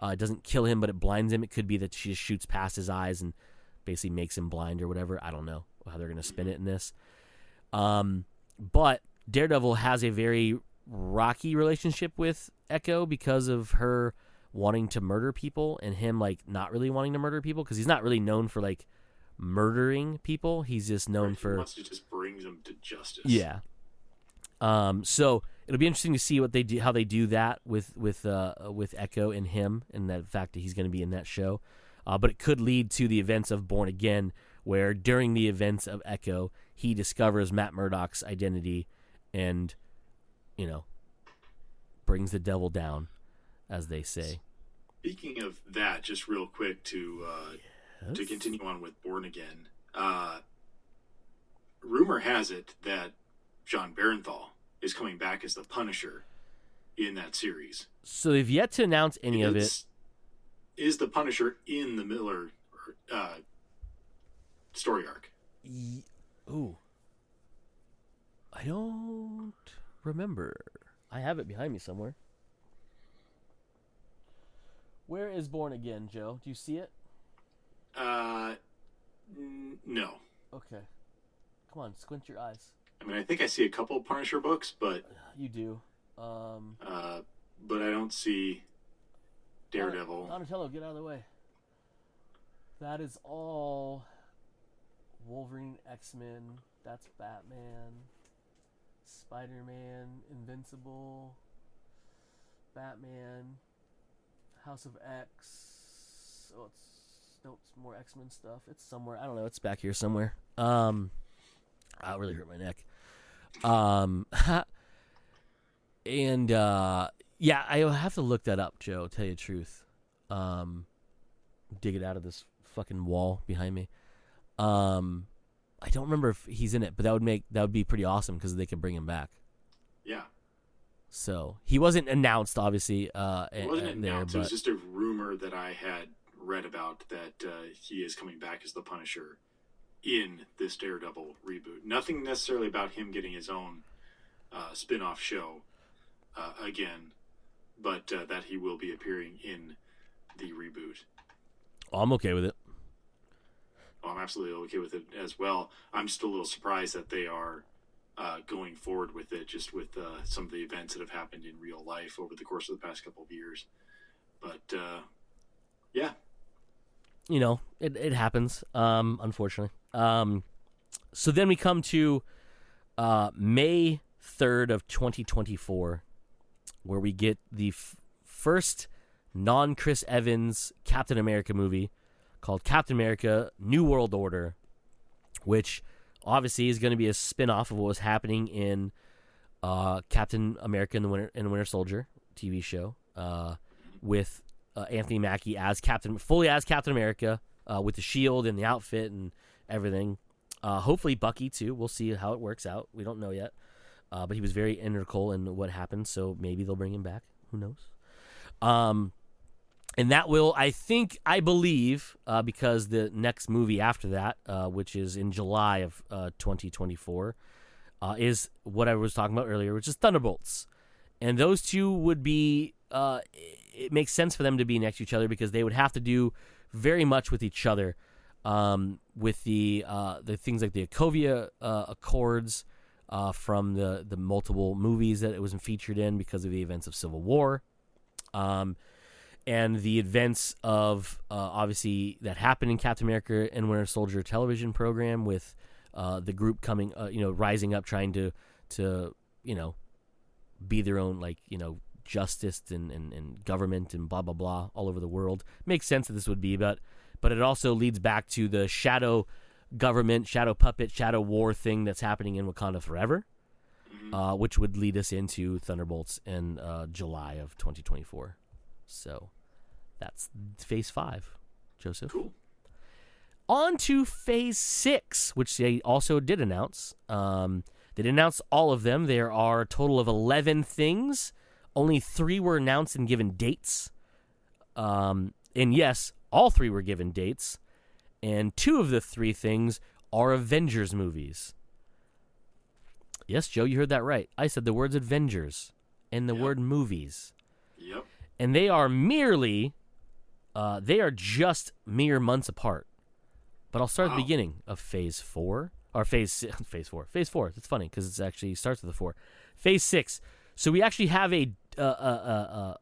It doesn't kill him, but it blinds him. It could be that she just shoots past his eyes and basically makes him blind or whatever. I don't know. how they're going to spin it in this. But Daredevil has a very rocky relationship with Echo because of her wanting to murder people and him like not really wanting to murder people, because he's not really known for like murdering people. He's just known for
wants to just bring them to justice.
Yeah. So it'll be interesting to see what they do, how they do that with Echo and him, and the fact that he's going to be in that show. But it could lead to the events of Born Again, where during the events of Echo, he discovers Matt Murdock's identity, and brings the devil down, as they say.
Speaking of that, just real quick to continue on with Born Again, rumor has it that John Barenthal is coming back as the Punisher in that series.
So they've yet to announce any of it.
Is the Punisher in the Miller story arc?
Ooh. I don't remember. I have it behind me somewhere. Where is Born Again, Joe? Do you see it?
No.
Okay. Come on, squint your eyes.
I mean, I think I see a couple of Punisher books, but...
You do.
But I don't see Daredevil.
Donatello, get out of the way. That is all Wolverine, X-Men, that's Batman, Spider-Man, Invincible, Batman, House of X. Oh, it's more X-Men stuff. It's somewhere. I don't know. It's back here somewhere. That really hurt my neck. And yeah, I have to look that up, Joe. Tell you the truth. Dig it out of this fucking wall behind me. I don't remember if he's in it, but that would be pretty awesome because they could bring him back.
Yeah.
So he wasn't announced, obviously.
It wasn't announced. It was just a rumor that I had read about that he is coming back as the Punisher in this Daredevil reboot. Nothing necessarily about him getting his own spin-off show again, but that he will be appearing in the reboot.
Oh, I'm okay with it.
Oh, I'm absolutely okay with it as well. I'm just a little surprised that they are going forward with it, just with some of the events that have happened in real life over the course of the past couple of years. But, yeah.
It happens, unfortunately. So then we come to May 3rd of 2024, where we get the first non-Chris Evans Captain America movie called Captain America New World Order, which obviously is going to be a spin-off of what was happening in Captain America and the Winter Soldier TV show, with Anthony Mackie as fully as Captain America, with the shield and the outfit and everything. Hopefully Bucky too. We'll see how it works out. We don't know yet. But he was very integral in what happened, so maybe they'll bring him back. Who knows? And that will, I believe, because the next movie after that, which is in July of 2024, is what I was talking about earlier, which is Thunderbolts. And those two would be, it makes sense for them to be next to each other because they would have to do very much with each other, with the things like the Sokovia Accords, from the multiple movies that it was featured in because of the events of Civil War. And the events of, obviously, that happened in Captain America and Winter Soldier television program with the group coming, rising up, trying to be their own, justice and government and blah, blah, blah all over the world. Makes sense that this would be, but it also leads back to the shadow government, shadow puppet, shadow war thing that's happening in Wakanda forever, which would lead us into Thunderbolts in July of 2024. So that's phase 5, Joseph.
Cool.
On to phase 6, which they also did announce. They didn't announce all of them. There are a total of 11 things. Only 3 were announced and given dates. And yes, all 3 were given dates. And 2 of the 3 things are Avengers movies. Yes, Joe, you heard that right. I said the words Avengers and the word movies.
Yep.
And they are merely, they are just mere months apart. But I'll start at the
Wow.
beginning of Phase 4. Or Phase 4. Phase 4. It's funny because it actually starts with a 4. Phase 6. So we actually have a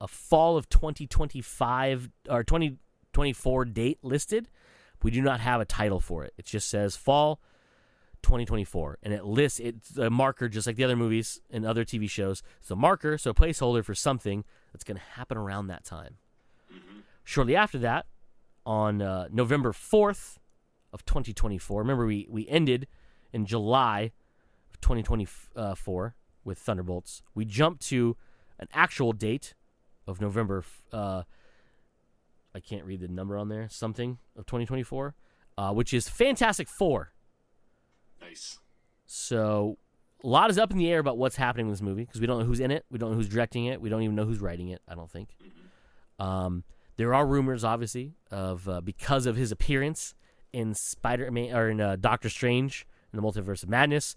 fall of 2025 or 2024 date listed. We do not have a title for it. It just says fall 2024, and it lists it's a marker just like the other movies and other TV shows. It's a marker, so a placeholder for something that's going to happen around that time.
Mm-hmm.
Shortly after that, on November 4th of 2024, remember we ended in July of 2024 with Thunderbolts. We jumped to an actual date of November, I can't read the number on there, something of 2024, which is Fantastic Four.
Nice.
So a lot is up in the air about what's happening in this movie because we don't know who's in it. We don't know who's directing it. We don't even know who's writing it, I don't think.
Mm-hmm.
There are rumors, obviously, of because of his appearance in Spider-Man or in Doctor Strange in the Multiverse of Madness,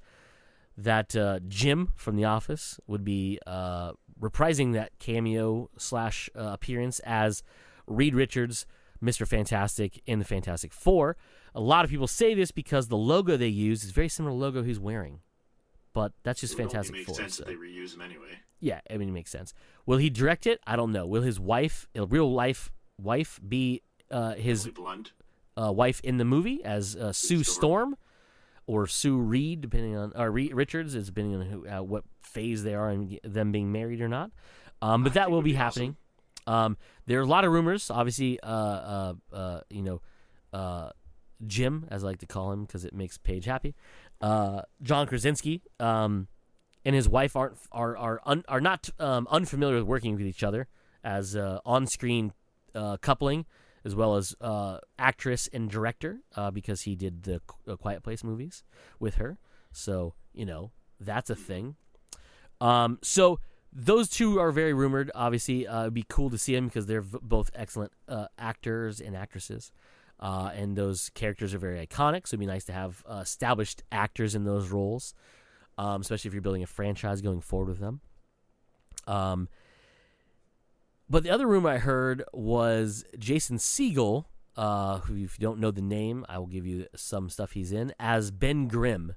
that Jim from The Office would be reprising that cameo / appearance as Reed Richards, Mr. Fantastic in the Fantastic Four. A lot of people say this because the logo they use is very similar to the logo he's wearing. But that's just Fantastic Four.
It makes sense
so.
that they reuse him anyway.
Yeah, I mean, it makes sense. Will he direct it? I don't know. Will his wife, a real life wife, be his wife in the movie as Sue Storm or Sue Reed, depending on Richards, is depending on what phase they are in them being married or not. But that will be happening. Awesome. There are a lot of rumors. Obviously, Jim, as I like to call him because it makes Paige happy. John Krasinski and his wife are not unfamiliar with working with each other as on-screen coupling, as well as actress and director, because he did the Quiet Place movies with her. So that's a thing. So those two are very rumored. Obviously, it'd be cool to see them because they're both excellent actors and actresses. And those characters are very iconic, so it'd be nice to have established actors in those roles, especially if you're building a franchise going forward with them. But the other rumor I heard was Jason Segel, who, if you don't know the name, I will give you some stuff he's in, as Ben Grimm.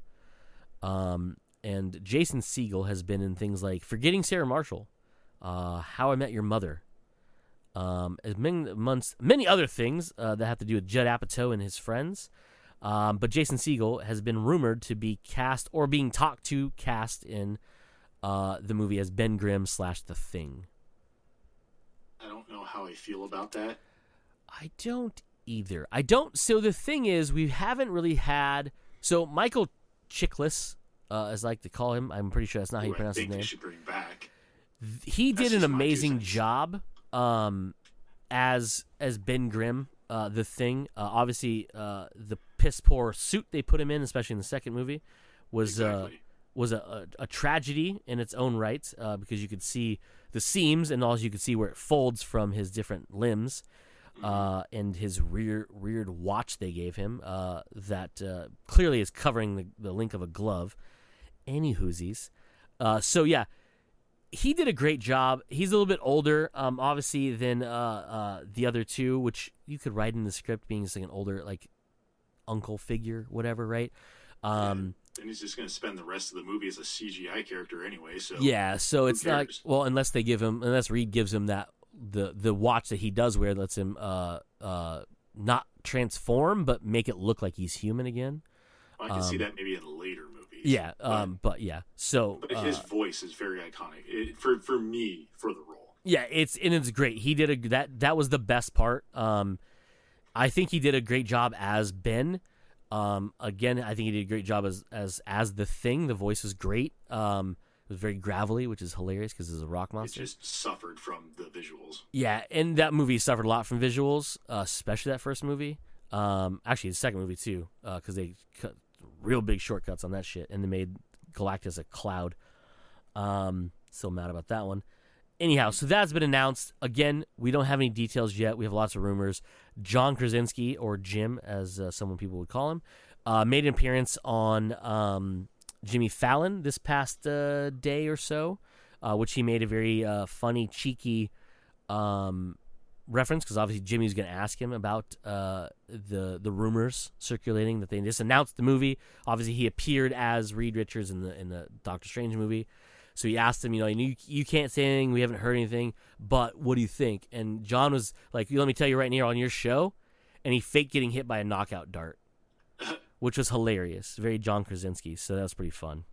And Jason Segel has been in things like Forgetting Sarah Marshall, How I Met Your Mother, amongst many other things that have to do with Judd Apatow and his friends. But Jason Segel has been rumored to be cast or being talked to cast in the movie as Ben Grimm / The Thing.
I don't know how I feel about that.
I don't either. So the thing is, we haven't really had. So Michael Chiklis, as I like to call him, I'm pretty sure that's not how you pronounce his name.
They should bring back.
He did an amazing job as Ben Grimm, The Thing. Obviously, the piss poor suit they put him in, especially in the second movie, was a tragedy in its own right, because you could see the seams and also you could see where it folds from his different limbs, and his weird watch they gave him that clearly is covering the link of a glove. Any whoosies. So yeah, he did a great job. He's a little bit older, obviously, than the other two, which you could write in the script being just like an older, like, uncle figure, whatever, right?
And he's just going to spend the rest of the movie as a CGI character anyway. So
yeah, so it's not unless Reed gives him that the watch that he does wear lets him not transform but make it look like he's human again.
I can see that maybe in later movies.
Yeah, but yeah, so
but his voice is very iconic for me for the role.
Yeah, it's great. He did that was the best part. I think he did a great job as Ben. Again, I think he did a great job as the Thing. The voice was great. It was very gravelly, which is hilarious because it's a rock monster.
It just suffered from the visuals.
Yeah, and that movie suffered a lot from visuals, especially that first movie. Actually, the second movie too, because they cut real big shortcuts on that shit, and they made Galactus a cloud. Still mad about that one. Anyhow, so that's been announced. Again, we don't have any details yet. We have lots of rumors. John Krasinski, or Jim, as some people would call him, made an appearance on Jimmy Fallon this past day or so, which he made a very funny, cheeky reference because obviously Jimmy's going to ask him about the rumors circulating that they just announced the movie. Obviously, he appeared as Reed Richards in the Doctor Strange movie. So he asked him, you can't say anything, we haven't heard anything, but what do you think? And John was like, let me tell you right here on your show, and he faked getting hit by a knockout dart, which was hilarious. Very John Krasinski, so that was pretty fun.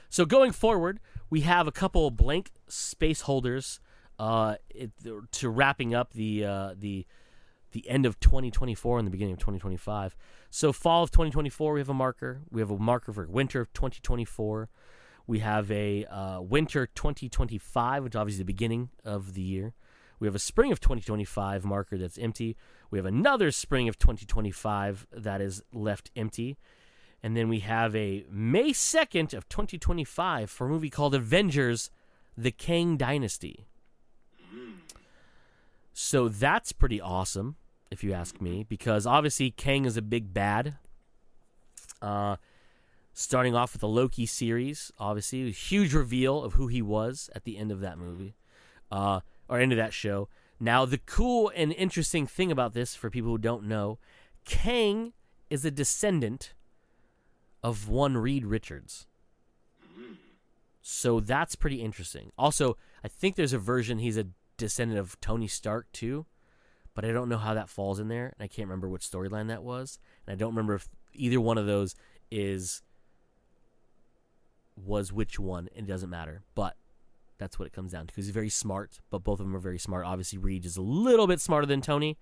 So going forward, we have a couple blank space holders to wrapping up the end of 2024 and the beginning of 2025. So fall of 2024, we have a marker. We have a marker for winter of 2024. We have a winter 2025, which is obviously the beginning of the year. We have a spring of 2025 marker that's empty. We have another spring of 2025 that is left empty. And then we have a May 2nd of 2025 for a movie called Avengers, The Kang Dynasty. So that's pretty awesome, if you ask me, because obviously Kang is a big bad. Starting off with the Loki series, obviously, a huge reveal of who he was at the end of that movie, or end of that show. Now, the cool and interesting thing about this, for people who don't know, Kang is a descendant of one Reed Richards. So that's pretty interesting. Also, I think there's a version he's a descendant of Tony Stark too, but I don't know how that falls in there, and I can't remember which storyline that was, and I don't remember if either one of those was which one, and it doesn't matter, but that's what it comes down to, because he's very smart, but both of them are very smart. Obviously, Reed is a little bit smarter than Tony,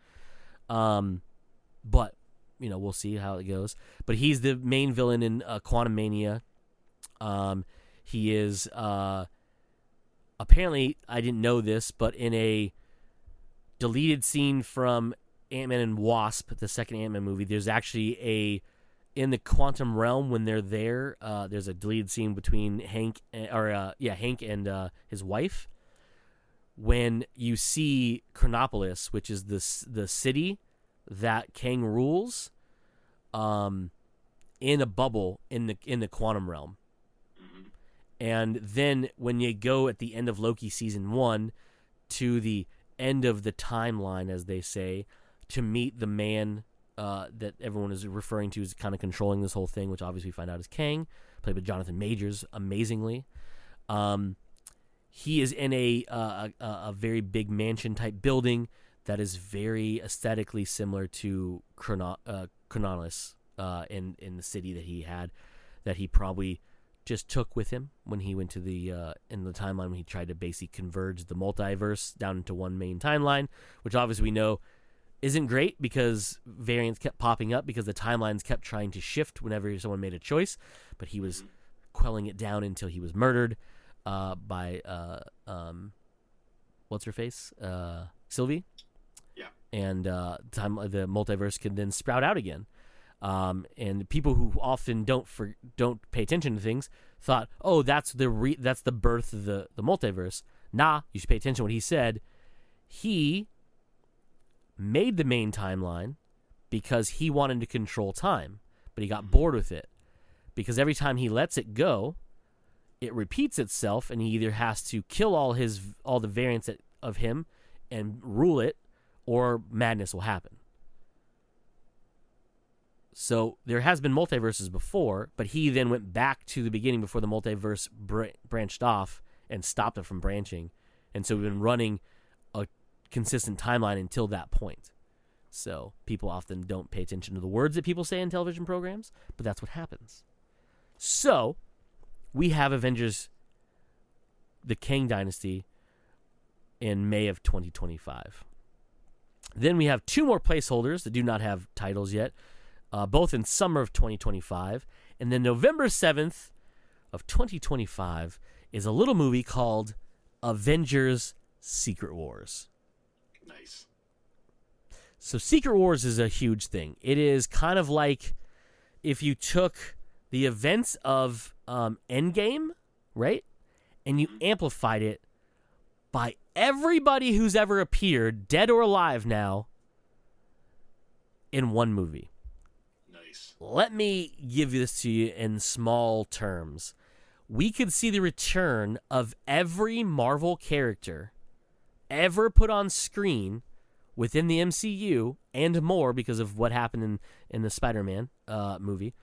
but, we'll see how it goes. But he's the main villain in Quantum Mania. He is, apparently, I didn't know this, but in a deleted scene from Ant-Man and Wasp, the second Ant-Man movie, there's actually in the quantum realm, when they're there's a deleted scene between Hank and his wife. When you see Chronopolis, which is the city that Kang rules, in a bubble in the quantum realm. And then when you go at the end of Loki season 1 to the end of the timeline, as they say, to meet the man that everyone is referring to as kind of controlling this whole thing, which obviously we find out is Kang, played by Jonathan Majors, amazingly. He is in a very big mansion-type building that is very aesthetically similar to Chronopolis in the city that he probably just took with him when he went to in the timeline when he tried to basically converge the multiverse down into one main timeline, which obviously we know isn't great because variants kept popping up because the timelines kept trying to shift whenever someone made a choice, but he was quelling it down until he was murdered by what's her face, Sylvie.
Yeah. And
the multiverse can then sprout out again. And people who often don't pay attention to things thought, oh, that's the birth of the multiverse. Nah, you should pay attention to what he said. He made the main timeline because he wanted to control time, but he got bored with it because every time he lets it go, it repeats itself, and he either has to kill all the variants of him and rule it, or madness will happen. So there has been multiverses before, but he then went back to the beginning before the multiverse branched off and stopped it from branching. And so we've been running a consistent timeline until that point. So people often don't pay attention to the words that people say in television programs, but that's what happens. So we have Avengers, the Kang Dynasty, in May of 2025. Then we have 2 more placeholders that do not have titles yet, both in summer of 2025. And then November 7th of 2025 is a little movie called Avengers Secret Wars.
Nice.
So Secret Wars is a huge thing. It is kind of like if you took the events of Endgame, right, and you amplified it by everybody who's ever appeared, dead or alive now, in one movie.
Nice.
Let me give this to you in small terms. We could see the return of every Marvel character ever put on screen within the MCU and more because of what happened in the Spider-Man movie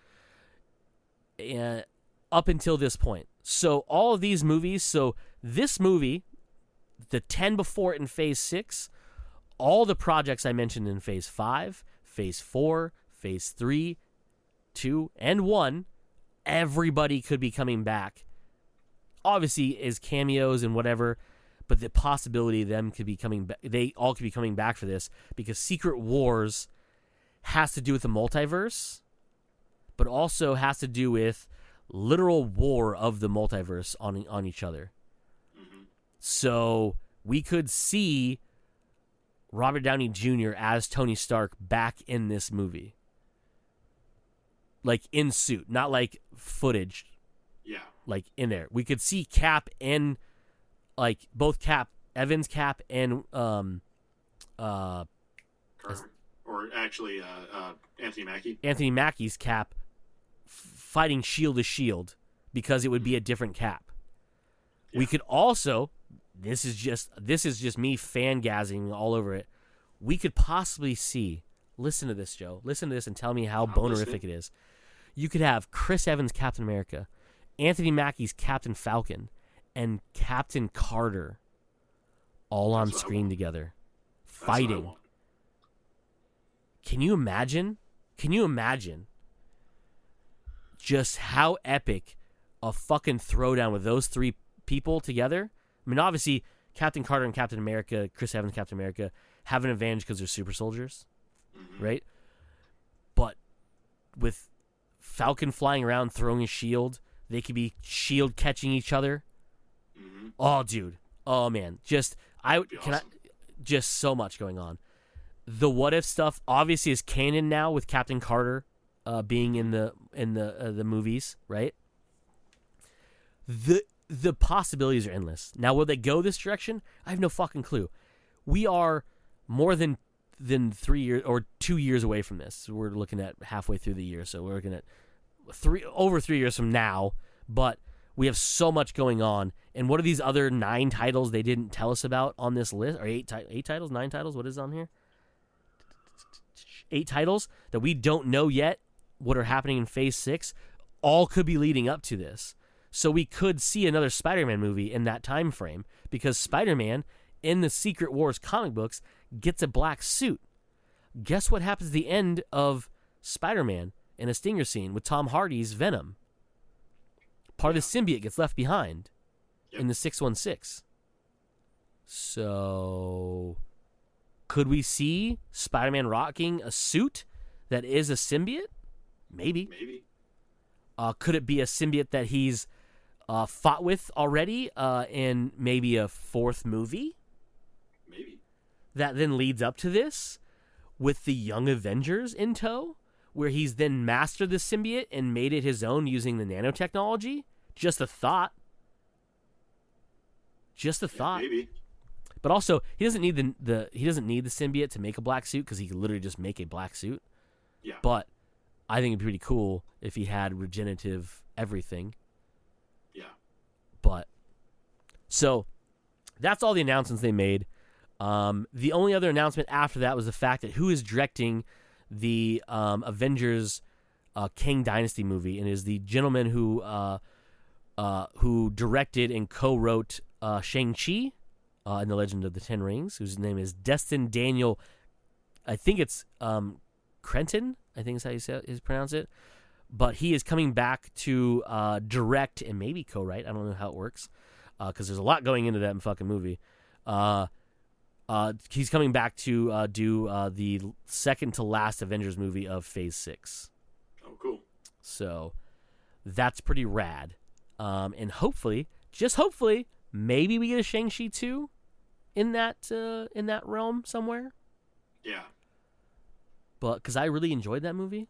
up until this point. So all of these movies, so this movie, the 10 before it in Phase 6, all the projects I mentioned in Phase 5, Phase 4, Phase 3, 2, and 1, everybody could be coming back. Obviously, as cameos and whatever, but the possibility of them could be coming back, they all could be coming back for this because Secret Wars has to do with the multiverse, but also has to do with literal war of the multiverse on each other. Mm-hmm. So we could see Robert Downey Jr. as Tony Stark back in this movie. Like in suit, not like footage.
Yeah.
Like in there. We could see Cap and like both Evan's Cap and
Carter. Or actually Anthony Mackie.
Anthony Mackie's Cap fighting shield to shield because it would be a different Cap. Yeah. We could also, this is just me fangazzing all over it. We could possibly see, listen to this, Joe. Listen to this and tell me how bonerific it is. You could have Chris Evans' Captain America, Anthony Mackie's Captain Falcon, and Captain Carter all on screen together, fighting. Can you imagine? Can you imagine just how epic a fucking throwdown with those three people together? I mean, obviously, Captain Carter and Captain America, Chris Evans, Captain America, have an advantage because they're super soldiers, right? But with Falcon flying around, throwing a shield, they could be shield catching each other. Mm-hmm. Oh, dude. Oh, man. Just so much going on. The what if stuff obviously is canon now with Captain Carter being in the movies, right? The possibilities are endless. Now, will they go this direction? I have no fucking clue. We are more than 3 years or 2 years away from this. We're looking at halfway through the year, so we're looking at over 3 years from now. But we have so much going on. And what are these other 9 titles they didn't tell us about on this list? Or 8 titles, 9 titles? What is on here? 8 titles that we don't know yet what are happening in Phase 6. All could be leading up to this. So we could see another Spider-Man movie in that time frame because Spider-Man in the Secret Wars comic books gets a black suit. Guess what happens at the end of Spider-Man in a stinger scene with Tom Hardy's Venom? Part of the symbiote gets left behind in the 616. So could we see Spider-Man rocking a suit that is a symbiote? Maybe. Could it be a symbiote that he's fought with already in maybe a 4th movie?
Maybe.
That then leads up to this with the Young Avengers in tow, where he's then mastered the symbiote and made it his own using the nanotechnology? Just a thought.
Maybe.
But also, he doesn't need the symbiote to make a black suit because he could literally just make a black suit.
Yeah.
But I think it'd be pretty cool if he had regenerative everything.
Yeah.
But so that's all the announcements they made. The only other announcement after that was the fact that who is directing the Avengers Kang Dynasty movie, and is the gentleman who directed and co-wrote Shang-Chi in The Legend of the Ten Rings, whose name is Destin Daniel. I think it's Crenton, I think is how you pronounce it. But he is coming back to direct and maybe co-write. I don't know how it works because there's a lot going into that fucking movie. He's coming back to do the second to last Avengers movie of Phase 6.
Oh, cool.
So that's pretty rad. And hopefully, just hopefully, maybe we get a Shang-Chi 2 in that realm somewhere.
Yeah.
But because I really enjoyed that movie.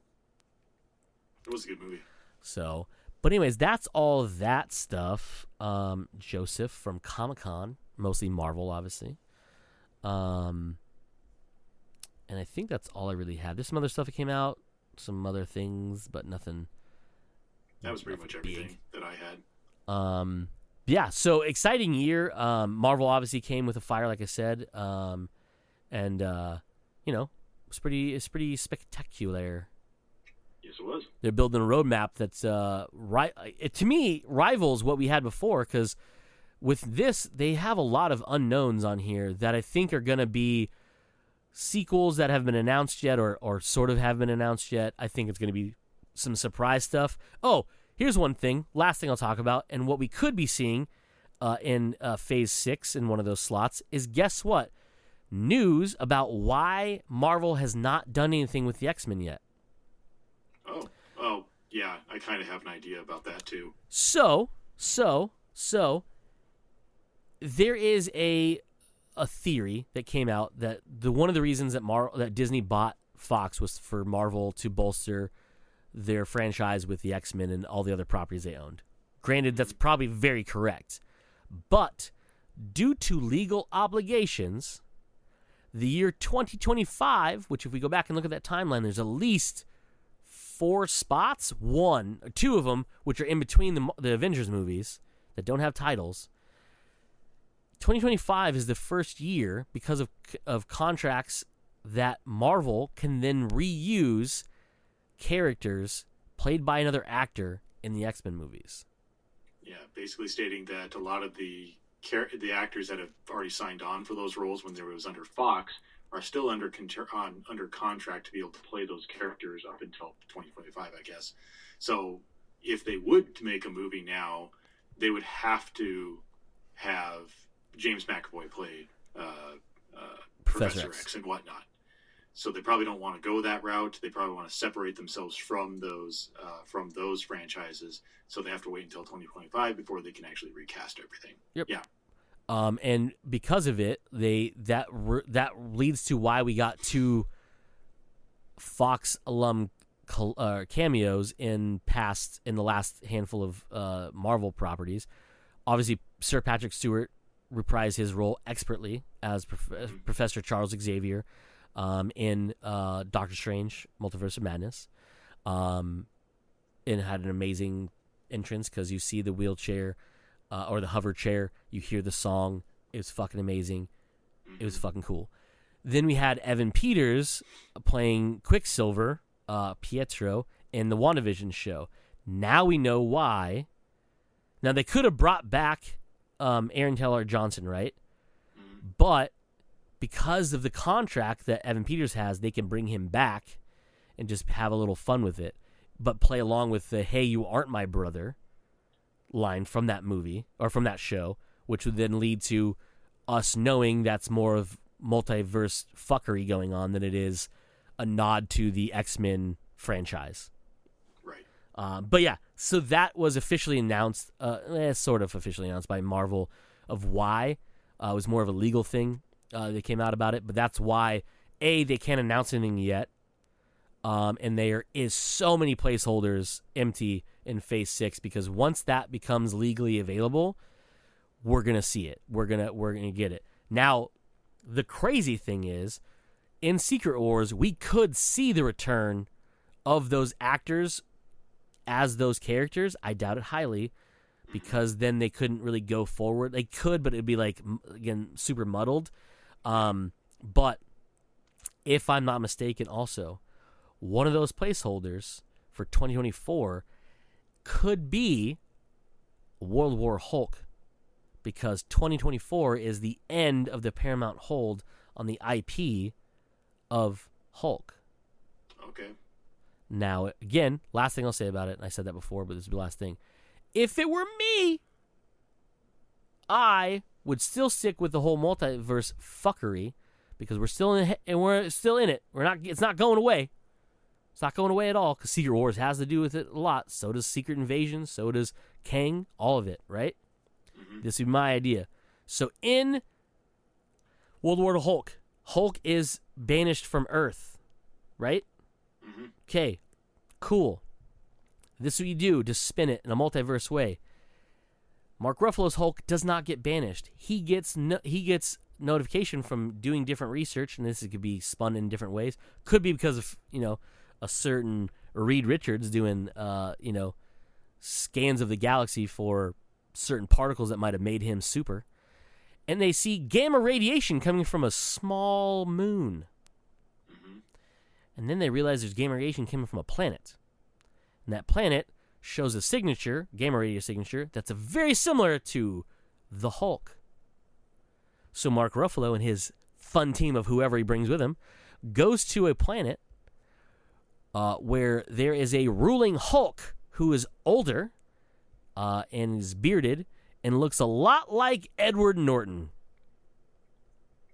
It was a good movie.
So, but anyways, that's all that stuff. Joseph from Comic-Con, mostly Marvel, obviously. And I think that's all I really had. There's some other stuff that came out, some other things, but nothing.
That was pretty much everything that I had.
Yeah, so exciting year. Marvel obviously came with a fire, like I said, and it's pretty spectacular.
Yes, it was.
They're building a roadmap that's to me rivals what we had before, because with this they have a lot of unknowns on here that I think are going to be sequels that have been announced yet or sort of have been announced yet. I think it's going to be some surprise stuff. Oh, here's one thing, last thing I'll talk about, and what we could be seeing in Phase 6 in one of those slots is, guess what? News about why Marvel has not done anything with the X-Men yet.
Oh, yeah, I kind of have an idea about that too.
So there is a theory that came out that one of the reasons that Disney bought Fox was for Marvel to bolster their franchise with the X-Men and all the other properties they owned. Granted, that's probably very correct. But due to legal obligations, the year 2025, which if we go back and look at that timeline, there's at least 4 spots, 2 of them, which are in between the Avengers movies that don't have titles. 2025 is the first year, because of contracts, that Marvel can then reuse characters played by another actor in the X-Men movies.
Yeah, basically stating that a lot of the actors that have already signed on for those roles when they was under Fox are still under contract to be able to play those characters up until 2025, I guess. So if they would make a movie now, they would have to have James McAvoy play Professor X and whatnot. So they probably don't want to go that route. They probably want to separate themselves from those franchises. So they have to wait until 2025 before they can actually recast everything.
Yep.
Yeah.
And because of it, that leads to why we got 2 Fox alum cameos in the last handful of Marvel properties. Obviously, Sir Patrick Stewart reprised his role expertly as Professor Charles Xavier in Doctor Strange: Multiverse of Madness, and had an amazing entrance because you see the wheelchair or the hover chair, you hear the song. It was fucking amazing. It was fucking cool. Then we had Evan Peters playing Quicksilver, Pietro, in the WandaVision show. Now we know why. Now they could have brought back Aaron Taylor Johnson, right? But because of the contract that Evan Peters has, they can bring him back and just have a little fun with it, but play along with the "Hey, you aren't my brother" line from that movie or from that show, which would then lead to us knowing that's more of multiverse fuckery going on than it is a nod to the X-Men franchise.
Right.
But yeah, so that was officially announced, sort of officially announced by Marvel of why. It was more of a legal thing. They came out about it, but that's why, A, they can't announce anything yet, and there is so many placeholders empty in Phase 6, because once that becomes legally available, we're going to see it. We're gonna get it. Now, the crazy thing is, in Secret Wars, we could see the return of those actors as those characters. I doubt it highly, because then they couldn't really go forward. They could, but it'd be like, again, super muddled. But if I'm not mistaken, also, one of those placeholders for 2024 could be World War Hulk, because 2024 is the end of the Paramount hold on the IP of Hulk.
Okay.
Now, again, last thing I'll say about it, and I said that before, but this is the last thing. If it were me, I would still stick with the whole multiverse fuckery, because we're still in it, and we're still in it. It's not going away. It's not going away at all, because Secret Wars has to do with it a lot. So does Secret Invasion. So does Kang. All of it, right? Mm-hmm. This would be my idea. So in World War Hulk, Hulk is banished from Earth, right? Mm-hmm. Okay, cool. This is what you do to spin it in a multiverse way. Mark Ruffalo's Hulk does not get banished. He gets notification from doing different research, and this could be spun in different ways. Could be because of, a certain Reed Richards doing, scans of the galaxy for certain particles that might have made him super. And they see gamma radiation coming from a small moon.
Mm-hmm.
And then they realize there's gamma radiation coming from a planet. And that planet shows a signature, gamma radiation signature, that's very similar to the Hulk. So Mark Ruffalo and his fun team of whoever he brings with him goes to a planet where there is a ruling Hulk who is older and is bearded and looks a lot like Edward Norton.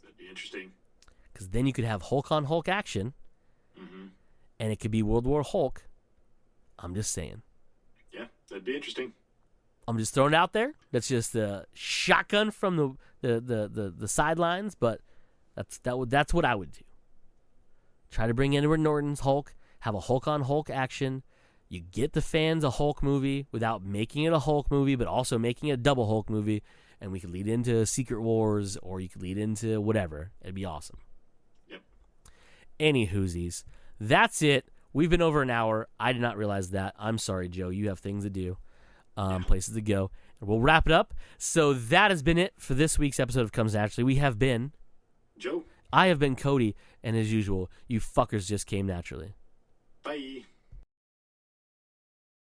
That'd be interesting.
Because then you could have Hulk on Hulk action,
Mm-hmm.
and it could be World War Hulk. I'm just saying.
Yeah, that'd be interesting.
I'm just throwing it out there. That's just a shotgun from the sidelines, but that's what I would do. Try to bring Edward Norton's Hulk, have a Hulk on Hulk action. You get the fans a Hulk movie without making it a Hulk movie, but also making it a double Hulk movie, and we could lead into Secret Wars, or you could lead into whatever. It'd be awesome.
Yep.
Any whoosies. That's it. We've been over an hour. I did not realize that. I'm sorry, Joe. You have things to do, places to go. And we'll wrap it up. So that has been it for this week's episode of Comes Naturally. We have been
Joe.
I have been Cody, and as usual, you fuckers just came naturally.
Bye.